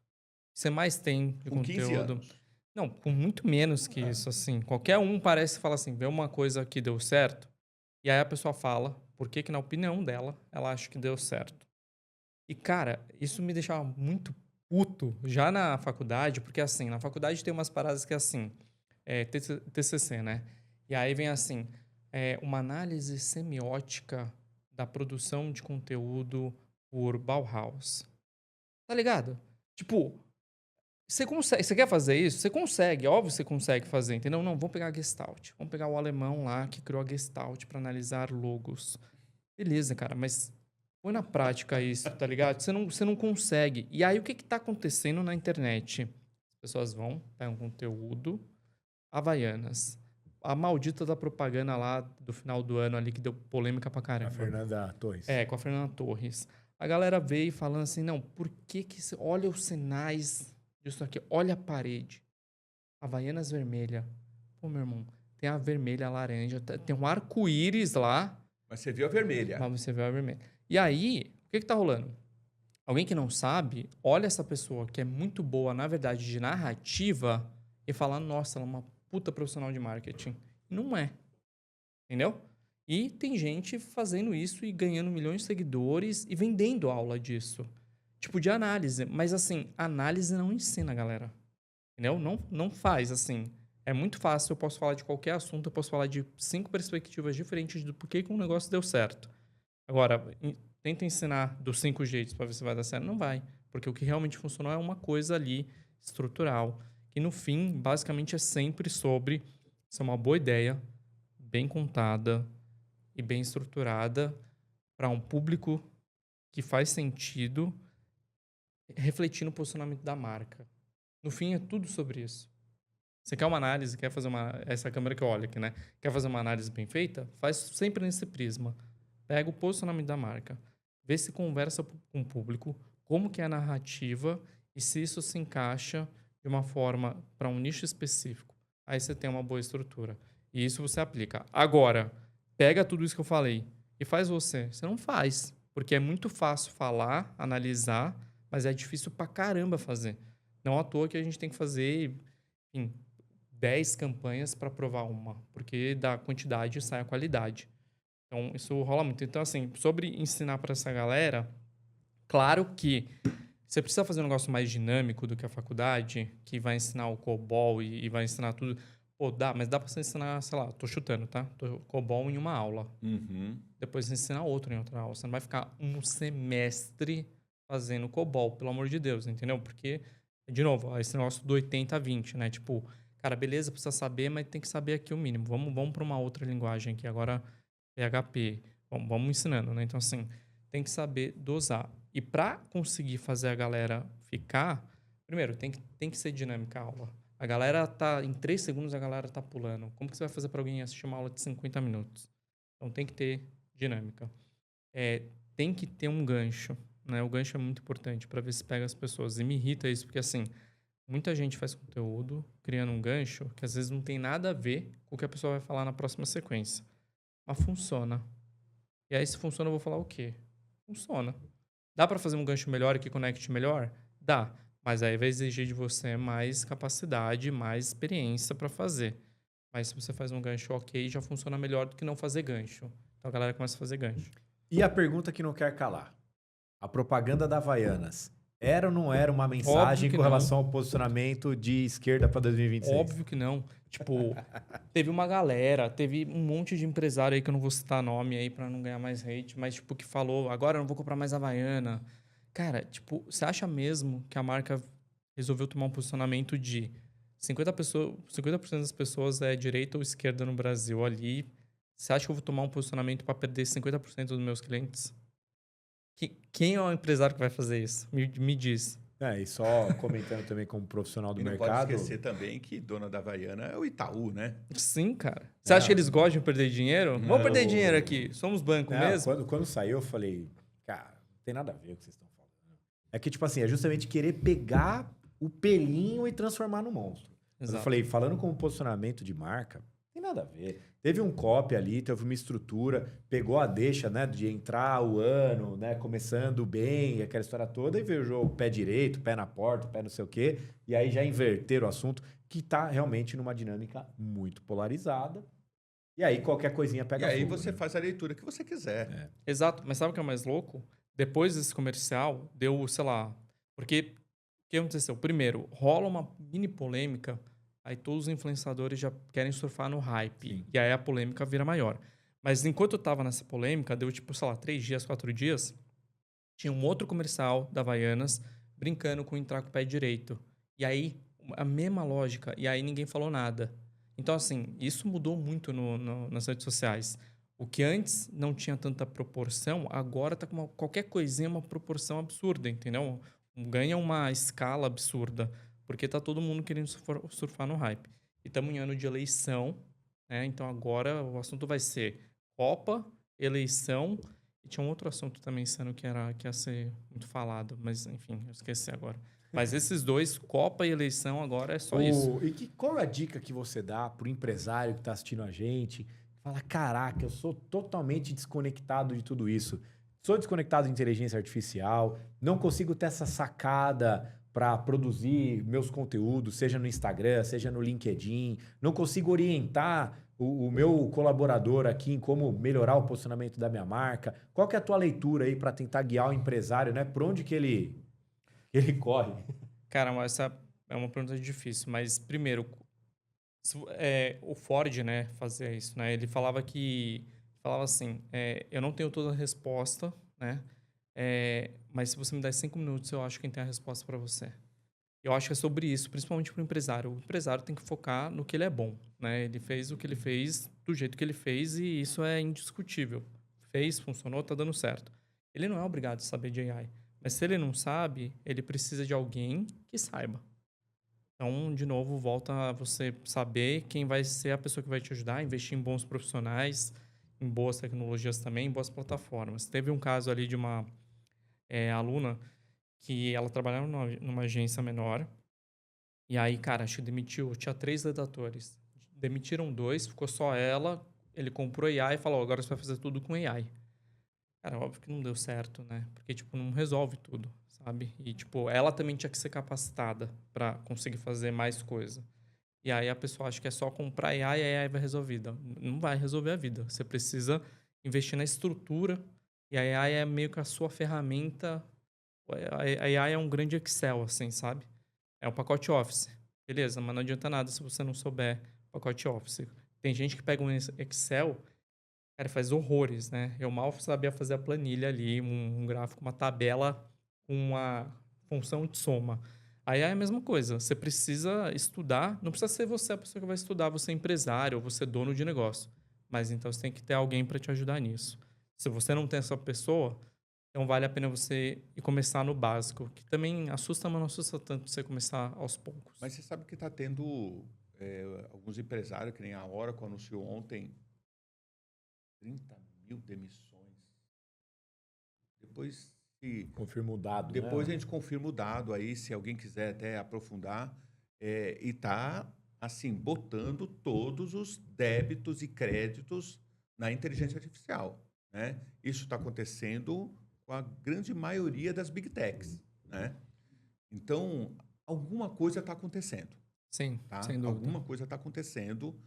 Você mais tem de com conteúdo. 15 anos. Não, com muito menos que isso, assim. Qualquer um parece falar assim, vê uma coisa que deu certo, e aí a pessoa fala por que na opinião dela, ela acha que deu certo. E, cara, isso me deixava muito puto já na faculdade, porque, assim, na faculdade tem umas paradas que, assim, TCC, né? E aí vem, assim, uma análise semiótica da produção de conteúdo por Bauhaus. Tá ligado? Tipo, você consegue, você quer fazer isso? Você consegue, óbvio que você consegue fazer, entendeu? Não, vamos pegar a Gestalt. Vamos pegar o alemão lá que criou a Gestalt para analisar logos. Beleza, cara, mas põe na prática isso, tá ligado? Você não consegue. E aí, o que tá acontecendo na internet? As pessoas vão, pegam conteúdo, Havaianas. A maldita da propaganda lá do final do ano ali, que deu polêmica pra caramba. A Fernanda Torres. Com a Fernanda Torres. A galera veio falando assim, não, por que olha os sinais disso aqui, olha a parede. Havaianas vermelha. Pô, meu irmão, tem a vermelha, a laranja, tem um arco-íris lá. Mas você viu a vermelha. Mas você viu a vermelha. E aí, o que tá rolando? Alguém que não sabe, olha essa pessoa que é muito boa, na verdade, de narrativa e fala, nossa, ela é uma puta profissional de marketing. Não é. Entendeu? E tem gente fazendo isso e ganhando milhões de seguidores e vendendo aula disso. Tipo, de análise. Mas, assim, análise não ensina, galera. Entendeu? Não faz, assim. É muito fácil, eu posso falar de qualquer assunto, eu posso falar de 5 perspectivas diferentes do porquê que um negócio deu certo. Agora, tenta ensinar dos 5 jeitos para ver se vai dar certo. Não vai. Porque o que realmente funcionou é uma coisa ali estrutural. Que no fim, basicamente, é sempre sobre ser uma boa ideia, bem contada e bem estruturada para um público que faz sentido, refletir no posicionamento da marca. No fim, é tudo sobre isso. Você quer uma análise, quer fazer essa câmera que eu olho aqui, né? Quer fazer uma análise bem feita? Faz sempre nesse prisma. Pega o posicionamento da marca, vê se conversa com o público, como que é a narrativa e se isso se encaixa de uma forma para um nicho específico. Aí você tem uma boa estrutura. E isso você aplica. Agora, pega tudo isso que eu falei e faz você. Você não faz, porque é muito fácil falar, analisar, mas é difícil pra caramba fazer. Não à toa que a gente tem que fazer, enfim, 10 campanhas para provar uma, porque da quantidade sai a qualidade. Então, isso rola muito. Então, assim, sobre ensinar para essa galera, claro que você precisa fazer um negócio mais dinâmico do que a faculdade, que vai ensinar o COBOL e vai ensinar tudo. Pô, mas dá para você ensinar, sei lá, tô chutando, tá? COBOL em uma aula. Uhum. Depois você ensina outro em outra aula. Você não vai ficar um semestre fazendo COBOL, pelo amor de Deus, entendeu? Porque, de novo, esse negócio do 80-20, né? Tipo, cara, beleza, precisa saber, mas tem que saber aqui o mínimo. Vamos para uma outra linguagem aqui, agora PHP. Vamos ensinando, né? Então, assim, tem que saber dosar. E para conseguir fazer a galera ficar, primeiro, tem que ser dinâmica a aula. A galera tá, em 3 segundos, a galera tá pulando. Como que você vai fazer para alguém assistir uma aula de 50 minutos? Então, tem que ter dinâmica. Tem que ter um gancho, né? O gancho é muito importante para ver se pega as pessoas. E me irrita isso, porque, assim, muita gente faz conteúdo criando um gancho que às vezes não tem nada a ver com o que a pessoa vai falar na próxima sequência. Mas funciona. E aí, se funciona, eu vou falar o quê? Funciona. Dá para fazer um gancho melhor e que conecte melhor? Dá. Mas aí vai exigir de você mais capacidade, mais experiência para fazer. Mas se você faz um gancho ok, já funciona melhor do que não fazer gancho. Então a galera começa a fazer gancho. E a pergunta que não quer calar. A propaganda da Havaianas era ou não era uma mensagem com relação ao posicionamento de esquerda para 2026? Óbvio que não. Tipo, teve uma galera, teve um monte de empresário aí que eu não vou citar nome aí para não ganhar mais hate, mas tipo, que falou, agora eu não vou comprar mais Havaiana. Cara, tipo, você acha mesmo que a marca resolveu tomar um posicionamento de 50% das pessoas é direita ou esquerda no Brasil ali? Você acha que eu vou tomar um posicionamento para perder 50% dos meus clientes? Quem é o empresário que vai fazer isso? Me diz. E só comentando também como profissional do E não mercado... pode esquecer também que dona da Havaiana é o Itaú, né? Sim, cara. Você acha que eles gostam de perder dinheiro? Vamos perder dinheiro aqui. Somos banco mesmo? Quando saiu, eu falei, cara, não tem nada a ver com o que vocês estão falando. É que, tipo assim, é justamente querer pegar o pelinho e transformar no monstro. Mas eu falei, falando como posicionamento de marca, não tem nada a ver. Teve um copy ali, teve uma estrutura, pegou a deixa, né, de entrar o ano, né, começando bem, aquela história toda, e veio o pé direito, pé na porta, pé não sei o quê, e aí já inverteram o assunto, que tá realmente numa dinâmica muito polarizada. E aí qualquer coisinha pega fogo. E aí você faz a leitura que você quiser. Exato, mas sabe o que é mais louco? Depois desse comercial, deu, sei lá... Porque o que aconteceu? Primeiro, rola uma mini polêmica, aí todos os influenciadores já querem surfar no hype. Sim. E aí a polêmica vira maior. Mas enquanto eu tava nessa polêmica, deu tipo, sei lá, 3 dias, 4 dias, tinha um outro comercial da Havaianas brincando com entrar com o pé direito. E aí, a mesma lógica, e aí ninguém falou nada. Então, assim, isso mudou muito nas redes sociais. O que antes não tinha tanta proporção, agora tá com qualquer coisinha uma proporção absurda, entendeu? Ganha uma escala absurda, porque tá todo mundo querendo surfar no hype. E estamos em ano de eleição, né? Então agora o assunto vai ser Copa, eleição, e tinha um outro assunto também esse ano que ia ser muito falado, mas enfim, eu esqueci agora. Mas esses dois, Copa e eleição, agora é só isso. E qual é a dica que você dá pro empresário que está assistindo a gente? Fala, caraca, eu sou totalmente desconectado de tudo isso. Sou desconectado de inteligência artificial, não consigo ter essa sacada para produzir meus conteúdos, seja no Instagram, seja no LinkedIn. Não consigo orientar o meu colaborador aqui em como melhorar o posicionamento da minha marca. Qual que é a tua leitura aí para tentar guiar o empresário, né? Por onde que ele corre? Cara, mas essa é uma pergunta difícil. Mas, primeiro, o Ford, né, fazia isso, né? Ele falava assim, eu não tenho toda a resposta, né? Mas se você me der 5 minutos, eu acho que tem a resposta para você. Eu acho que é sobre isso, principalmente para o empresário. O empresário tem que focar no que ele é bom, né? Ele fez o que ele fez do jeito que ele fez e isso é indiscutível. Fez, funcionou, está dando certo. Ele não é obrigado a saber de AI. Mas se ele não sabe, ele precisa de alguém que saiba. Então, de novo, volta a você saber quem vai ser a pessoa que vai te ajudar, investir em bons profissionais, em boas tecnologias também, em boas plataformas. Teve um caso ali de uma aluna que ela trabalhava numa agência menor. E aí, cara, acho que demitiu. Tinha 3 redatores. Demitiram 2, ficou só ela. Ele comprou AI e falou: agora você vai fazer tudo com AI. Cara, óbvio que não deu certo, né? Porque, tipo, não resolve tudo, sabe? E, tipo, ela também tinha que ser capacitada para conseguir fazer mais coisa. E aí a pessoa acha que é só comprar AI e a AI vai resolver. Não vai resolver a vida. Você precisa investir na estrutura. E a AI é meio que a sua ferramenta. A AI é um grande Excel, assim, sabe? É um pacote Office. Beleza, mas não adianta nada se você não souber pacote Office. Tem gente que pega um Excel, cara, faz horrores, né? Eu mal sabia fazer a planilha ali, um gráfico, uma tabela com uma função de soma. Aí é a mesma coisa. Você precisa estudar, não precisa ser você a pessoa que vai estudar, você é empresário ou você é dono de negócio. Mas então você tem que ter alguém para te ajudar nisso. Se você não tem essa pessoa, então vale a pena você ir começar no básico, que também assusta, mas não assusta tanto você começar aos poucos. Mas você sabe que está tendo alguns empresários, que nem a Oracle anunciou ontem, 30.000 demissões. Depois, Confirma o dado, depois né? a gente confirma o dado aí, se alguém quiser até aprofundar. E está, assim, botando todos os débitos e créditos na inteligência artificial, né? Isso está acontecendo com a grande maioria das big techs, né? Então, alguma coisa está acontecendo, Sim, tá? sem dúvida. Alguma coisa está acontecendo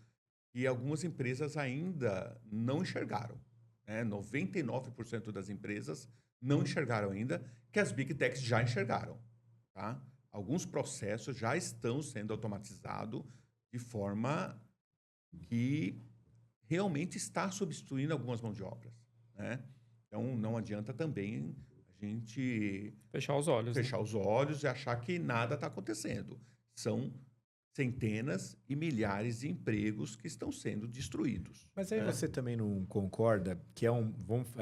e algumas empresas ainda não enxergaram, né? 99% das empresas não enxergaram ainda, que as big techs já enxergaram, tá? Alguns processos já estão sendo automatizados de forma que realmente está substituindo algumas mãos de obras, né? Então, não adianta também a gente Fechar os olhos, né? fechar os olhos e achar que nada está acontecendo. São centenas e milhares de empregos que estão sendo destruídos. Mas aí né? você também não concorda que é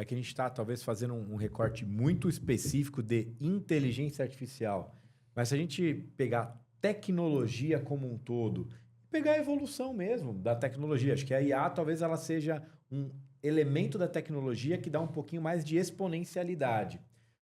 que a gente está talvez fazendo um recorte muito específico de inteligência artificial. Mas se a gente pegar tecnologia como um todo, pegar a evolução mesmo da tecnologia, acho que a IA talvez ela seja um elemento da tecnologia que dá um pouquinho mais de exponencialidade.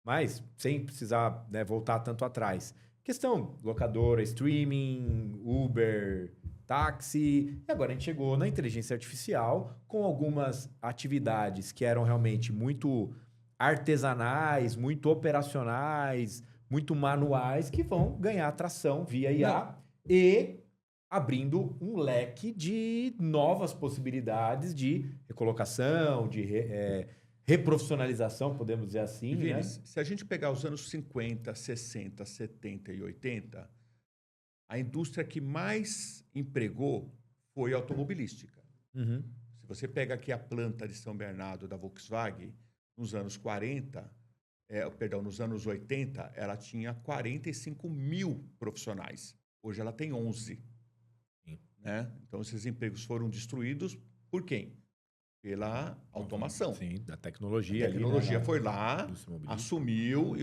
Mas sem precisar, né, voltar tanto atrás. Questão locadora, streaming, Uber, táxi. E agora a gente chegou na inteligência artificial com algumas atividades que eram realmente muito artesanais, muito operacionais, muito manuais, que vão ganhar atração via IA e abrindo um leque de novas possibilidades de recolocação, de reprofissionalização, podemos dizer assim, E, Vini, né? se a gente pegar os anos 50, 60, 70 e 80, a indústria que mais empregou foi a automobilística. Uhum. Se você pega aqui a planta de São Bernardo da Volkswagen, nos anos 40, nos anos 80, ela tinha 45 mil profissionais. Hoje ela tem 11. Sim. Né? Então, esses empregos foram destruídos por quem? Pela automação. Sim, da tecnologia. A tecnologia ali, né? foi lá, Indústria automobilística. assumiu e,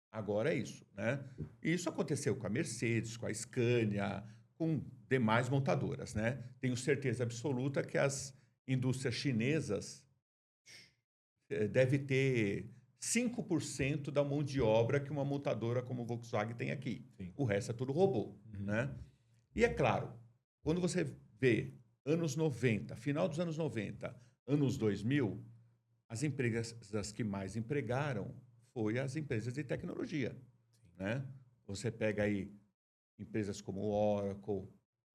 agora é isso. Né? E isso aconteceu com a Mercedes, com a Scania, com demais montadoras. Né? Tenho certeza absoluta que as indústrias chinesas devem ter 5% da mão de obra que uma montadora como a Volkswagen tem aqui. Sim. O resto é tudo robô. Né? E é claro, quando você vê anos 90, final dos anos 90, anos 2000, as empresas que mais empregaram foi as empresas de tecnologia. Né? Você pega aí empresas como Oracle,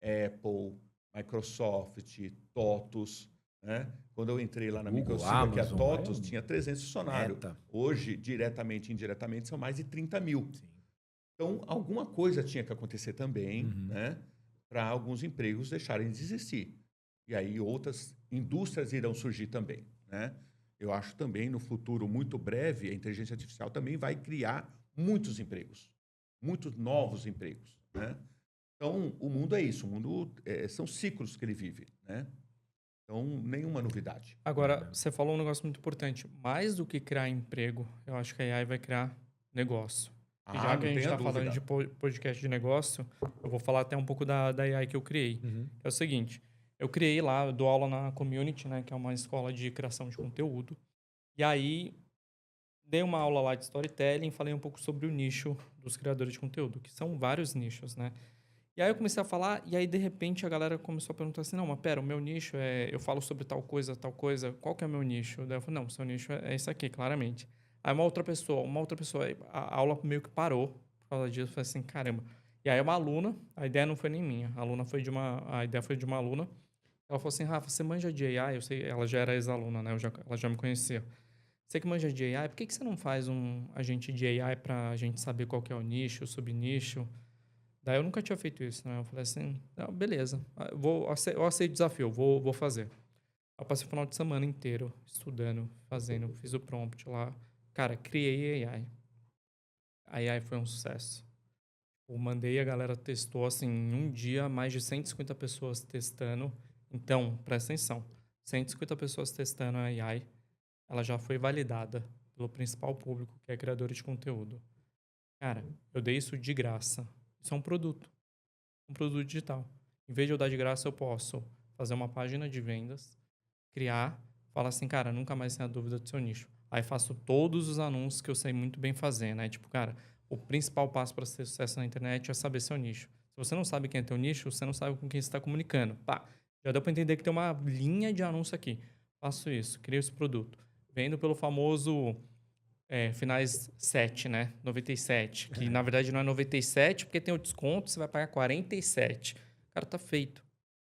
Apple, Microsoft, TOTUS. Né? Quando eu entrei lá na Google, Microchip, aqui a Amazon, TOTUS tinha 300 funcionários. Meta. Hoje, diretamente e indiretamente, são mais de 30 mil. Sim. Então, alguma coisa tinha que acontecer também, né? Para alguns empregos deixarem de existir. E aí outras indústrias irão surgir também, né? eu acho também, no futuro muito breve, a inteligência artificial também vai criar muitos empregos, muitos novos empregos, né? Então, o mundo é isso, o mundo são ciclos que ele vive, né? Então, nenhuma novidade. Agora, você falou um negócio muito importante. Mais do que criar emprego, eu acho que a AI vai criar negócio. E já que a gente está falando de podcast de negócio, eu vou falar até um pouco da AI que eu criei. É o seguinte, eu criei lá, eu dou aula na Community, né, que é uma escola de criação de conteúdo. E aí, dei uma aula lá de storytelling, falei um pouco sobre o nicho dos criadores de conteúdo, que são vários nichos, né? E aí eu comecei a falar, e aí de repente a galera começou a perguntar assim, não, mas pera, o meu nicho eu falo sobre tal coisa, qual que é o meu nicho? Daí eu falei, não, seu nicho é esse aqui, claramente. Aí uma outra pessoa, a aula meio que parou por causa disso, eu falei assim, caramba. E aí uma aluna, a ideia não foi nem minha, a ideia foi de uma aluna, ela falou assim, Rafa, você manja de AI? Eu sei, ela já era ex-aluna, né, ela já me conhecia. Você que manja de AI, por que você não faz um agente de AI pra gente saber qual que é o nicho, o subnicho? Daí eu nunca tinha feito isso, né? Eu falei assim, beleza, eu aceito o desafio, vou fazer. Eu passei o final de semana inteiro estudando, fazendo, fiz o prompt lá. Cara, criei AI. A AI foi um sucesso. Eu mandei, a galera testou, assim, em um dia, mais de 150 pessoas testando. Então, presta atenção, 150 pessoas testando a AI, ela já foi validada pelo principal público, que é criador de conteúdo. Cara, eu dei isso de graça. Isso é um produto digital. Em vez de eu dar de graça, eu posso fazer uma página de vendas, criar, falar assim, cara, nunca mais tenha dúvida do seu nicho. Aí faço todos os anúncios que eu sei muito bem fazer, né? Tipo, cara, o principal passo para ter sucesso na internet é saber seu nicho. Se você não sabe quem é teu nicho, você não sabe com quem você está comunicando. Pá, já deu para entender que tem uma linha de anúncio aqui. Faço isso, crio esse produto. Vendo pelo famoso finais 7, né? 97. Que na verdade não é 97, porque tem o desconto, você vai pagar 47. Cara, tá feito.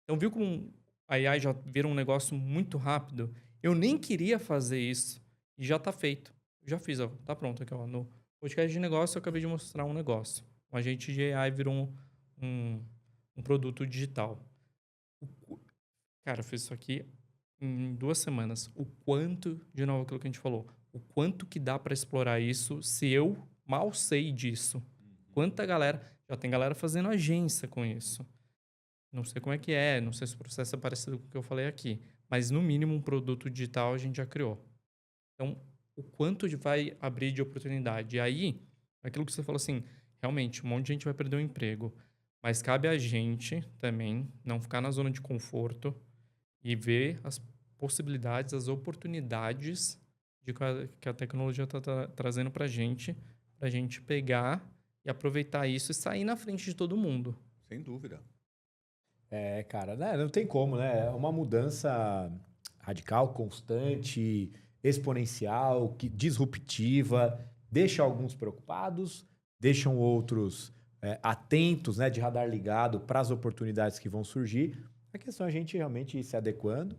Então, viu como a AI já vira um negócio muito rápido? Eu nem queria fazer isso e já tá feito. Já fiz, ó. Tá pronto aqui, ó. No podcast de negócio, eu acabei de mostrar um negócio. Um agente de AI virou um produto digital. Cara, eu fiz isso aqui em 2 semanas. O quanto, de novo, aquilo que a gente falou, o quanto que dá para explorar isso se eu mal sei disso. Quanta galera... Já tem galera fazendo agência com isso. Não sei como é que é, não sei se o processo é parecido com o que eu falei aqui. Mas, no mínimo, um produto digital a gente já criou. Então, o quanto vai abrir de oportunidade. E aí, aquilo que você falou assim, realmente, um monte de gente vai perder o emprego. Mas cabe a gente também não ficar na zona de conforto e ver as possibilidades, as oportunidades que a tecnologia está trazendo para a gente pegar e aproveitar isso e sair na frente de todo mundo. Sem dúvida. Cara, né? Não tem como, né? É uma mudança radical, constante, exponencial, disruptiva, deixa alguns preocupados, deixam outros atentos, né? De radar ligado para as oportunidades que vão surgir. A questão é a gente realmente ir se adequando,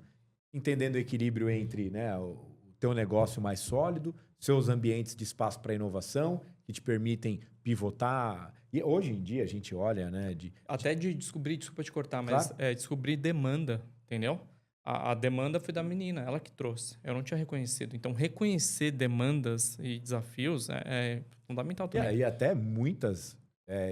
entendendo o equilíbrio entre, né, o teu negócio mais sólido, seus ambientes de espaço para inovação, que te permitem pivotar. E hoje em dia a gente olha, né? Até de descobrir, desculpa te cortar, mas claro. Descobrir demanda, entendeu? A demanda foi da menina, ela que trouxe. Eu não tinha reconhecido. Então, reconhecer demandas e desafios é fundamental também. E até muitas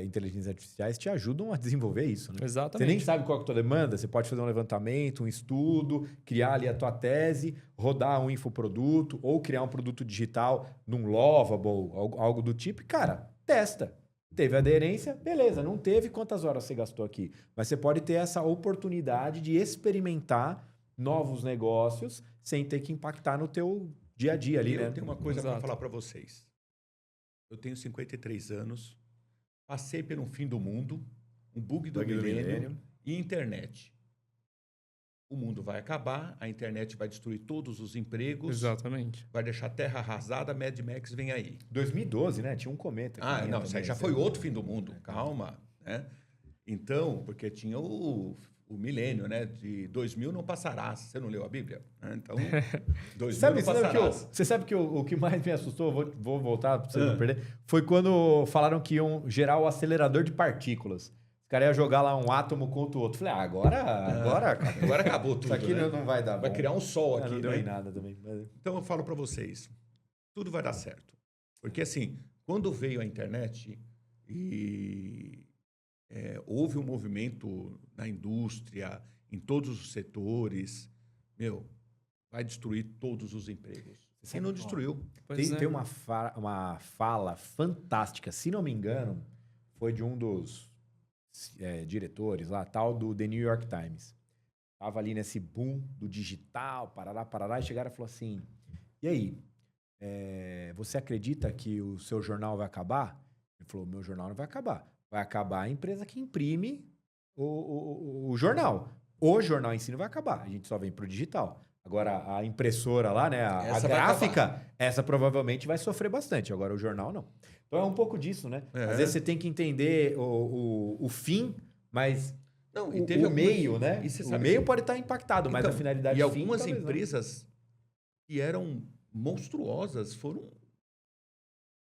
inteligências artificiais te ajudam a desenvolver isso, né? Exatamente. Você nem sabe qual é a tua demanda, você pode fazer um levantamento, um estudo, criar ali a tua tese, rodar um infoproduto ou criar um produto digital num Lovable, algo do tipo. E, cara, testa. Teve aderência? Beleza. Não teve? Quantas horas você gastou aqui? Mas você pode ter essa oportunidade de experimentar novos negócios sem ter que impactar no teu dia a dia ali, né? Eu tenho uma coisa para falar para vocês. Eu tenho 53 anos, passei por um fim do mundo, um bug do milênio e internet. O mundo vai acabar, a internet vai destruir todos os empregos. Exatamente. Vai deixar a terra arrasada, Mad Max vem aí. 2012, né? Tinha um cometa. Não, isso aí já foi outro fim do mundo. Calma, né? Então, porque tinha o milênio, né? De 2000 não passarás. Você não leu a Bíblia? Então, 2000 não passarás. Você sabe que o que mais me assustou, vou voltar para você não perder, foi quando falaram que iam gerar o acelerador de partículas. caras iam jogar lá um átomo contra o outro. Falei, agora acabou. Agora acabou tudo, Isso aqui né? não vai dar Vai bom. criar um sol aqui, Não deu em né? nada também. Mas... Então eu falo para vocês, tudo vai dar certo. Porque assim, quando veio a internet e houve um movimento na indústria, em todos os setores, vai destruir todos os empregos. E não destruiu. Tem uma fala fantástica, se não me engano, foi de um dos diretores lá, tal, do The New York Times. Tava ali nesse boom do digital, parará, e chegaram e falaram assim, e aí, você acredita que o seu jornal vai acabar? Ele falou, meu jornal não vai acabar. Vai acabar a empresa que imprime o jornal. O jornal em si não vai acabar, a gente só vem pro digital. Agora, a impressora lá, né, a gráfica, essa provavelmente vai sofrer bastante. Agora, o jornal, não. Então, é um pouco disso, né? Às vezes você tem que entender o fim, mas não, o meio, né? O meio pode estar impactado, mas a finalidade e fim, algumas talvez empresas que eram monstruosas foram...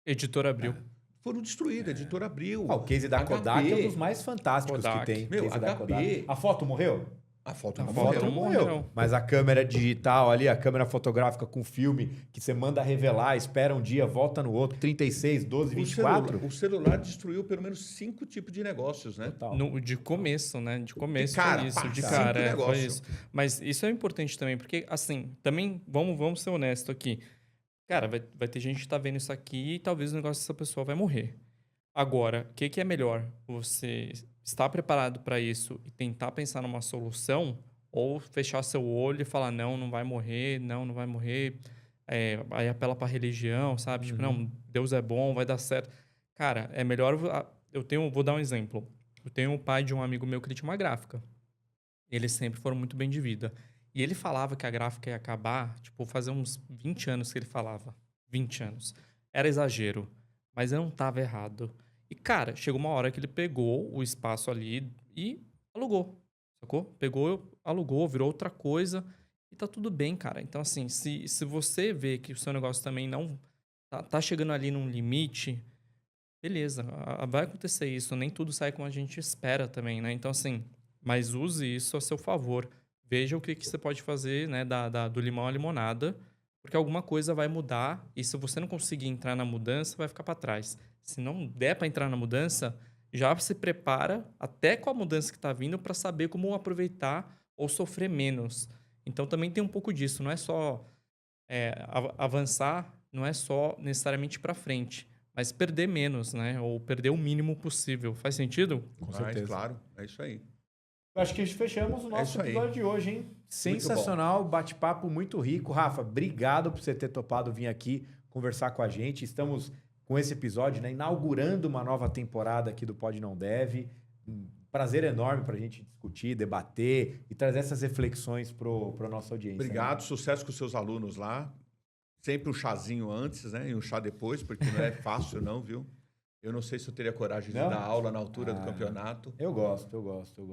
Editora Abril. Foram destruídas. Editora Abril. O case da Kodak é um dos mais fantásticos que tem. HP. A foto morreu? A foto não morreu. Mas a câmera digital ali, a câmera fotográfica com filme, que você manda revelar, espera um dia, volta no outro, 36, 12, 24. O celular destruiu pelo menos 5 tipos de negócios, né? De começo, né? De começo cara, foi isso. pá, De cara, foi isso. Mas isso é importante também, porque, assim, também, vamos ser honestos aqui. Cara, vai ter gente que tá vendo isso aqui e talvez o negócio dessa pessoa vai morrer. Agora, o que é melhor? Você estar preparado para isso e tentar pensar numa solução ou fechar seu olho e falar, não vai morrer, não vai morrer. Aí apela para religião, sabe? Tipo, não, Deus é bom, vai dar certo. Cara, é melhor... Vou dar um exemplo. Eu tenho o pai de um amigo meu que ele tinha uma gráfica. Eles sempre foram muito bem de vida. E ele falava que a gráfica ia acabar, tipo, fazer uns 20 anos que ele falava. 20 anos. Era exagero, mas eu não tava errado. E, cara, chegou uma hora que ele pegou o espaço ali e alugou, sacou? Pegou, alugou, virou outra coisa e tá tudo bem, cara. Então, assim, se você vê que o seu negócio também não tá chegando ali num limite, beleza, vai acontecer isso. Nem tudo sai como a gente espera também, né? Então, assim, mas use isso a seu favor. Veja o que você pode fazer, né, do limão à limonada, porque alguma coisa vai mudar e se você não conseguir entrar na mudança, vai ficar para trás. Se não der para entrar na mudança, já se prepara até com a mudança que está vindo para saber como aproveitar ou sofrer menos. Então também tem um pouco disso, não é só avançar, não é só necessariamente para frente, mas perder menos, né? Ou perder o mínimo possível. Faz sentido? Com certeza. Claro, é isso aí. Eu acho que fechamos o nosso episódio de hoje, hein? Sensacional, bate-papo muito rico. Rafa, obrigado por você ter topado vir aqui conversar com a gente. Estamos com esse episódio, né, inaugurando uma nova temporada aqui do Pode Não Deve. Um prazer enorme para a gente discutir, debater e trazer essas reflexões para a nossa audiência. Obrigado, sucesso com os seus alunos lá. Sempre um chazinho antes, né? E um chá depois, porque não é fácil não, viu? Eu não sei se eu teria coragem de dar aula na altura do campeonato. Eu gosto.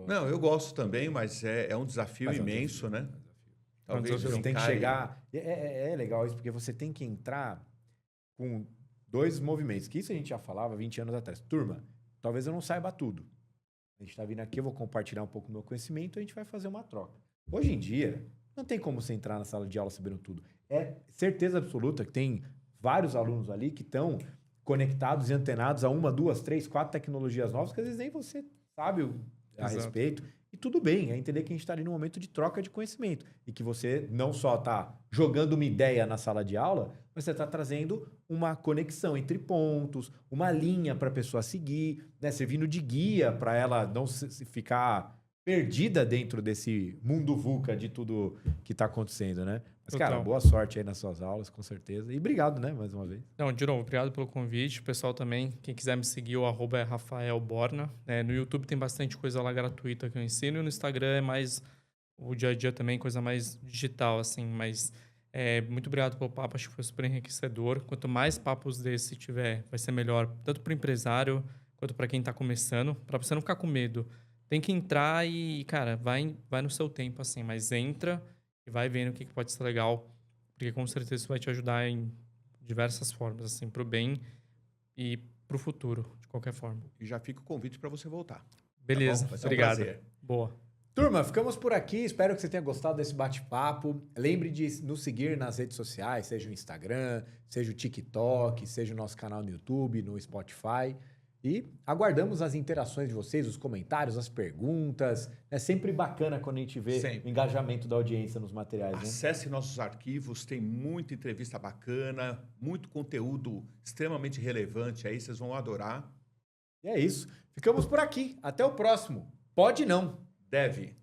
Não, eu gosto também, mas é um desafio imenso, né? Talvez você tem que chegar... É legal isso, porque você tem que entrar com 2 movimentos, que isso a gente já falava 20 anos atrás. Turma, talvez eu não saiba tudo. A gente está vindo aqui, eu vou compartilhar um pouco do meu conhecimento e a gente vai fazer uma troca. Hoje em dia, não tem como você entrar na sala de aula sabendo tudo. É certeza absoluta que tem vários alunos ali que estão conectados e antenados a 1, 2, 3, 4 tecnologias novas que às vezes nem você sabe a respeito. E tudo bem, é entender que a gente está ali num momento de troca de conhecimento. E que você não só está jogando uma ideia na sala de aula, mas você está trazendo uma conexão entre pontos, uma linha para a pessoa seguir, né? Servindo de guia para ela não ficar perdida dentro desse mundo VUCA de tudo que está acontecendo, né? Mas, cara, boa sorte aí nas suas aulas, com certeza. E obrigado, né, mais uma vez. Não, de novo, obrigado pelo convite. O pessoal também, quem quiser me seguir, o @ é Rafael Borna. No YouTube tem bastante coisa lá gratuita que eu ensino. E no Instagram é mais o dia a dia também, coisa mais digital, assim. Mas muito obrigado pelo papo, acho que foi super enriquecedor. Quanto mais papos desse tiver, vai ser melhor, tanto para o empresário quanto para quem está começando, para você não ficar com medo. Tem que entrar e, cara, vai no seu tempo, assim, mas entra e vai vendo o que pode ser legal, porque com certeza isso vai te ajudar em diversas formas, assim, pro bem e pro futuro, de qualquer forma. E já fica o convite para você voltar. Beleza, Tá bom? Vai ser obrigado. um prazer. Boa. Turma, ficamos por aqui. Espero que você tenha gostado desse bate-papo. Lembre de nos seguir nas redes sociais, seja o Instagram, seja o TikTok, seja o nosso canal no YouTube, no Spotify. E aguardamos as interações de vocês, os comentários, as perguntas. É sempre bacana quando a gente vê Sempre. o engajamento da audiência nos materiais, né? Acesse nossos arquivos, tem muita entrevista bacana, muito conteúdo extremamente relevante aí, vocês vão adorar. E é isso. Ficamos por aqui. Até o próximo. Pode não. Deve.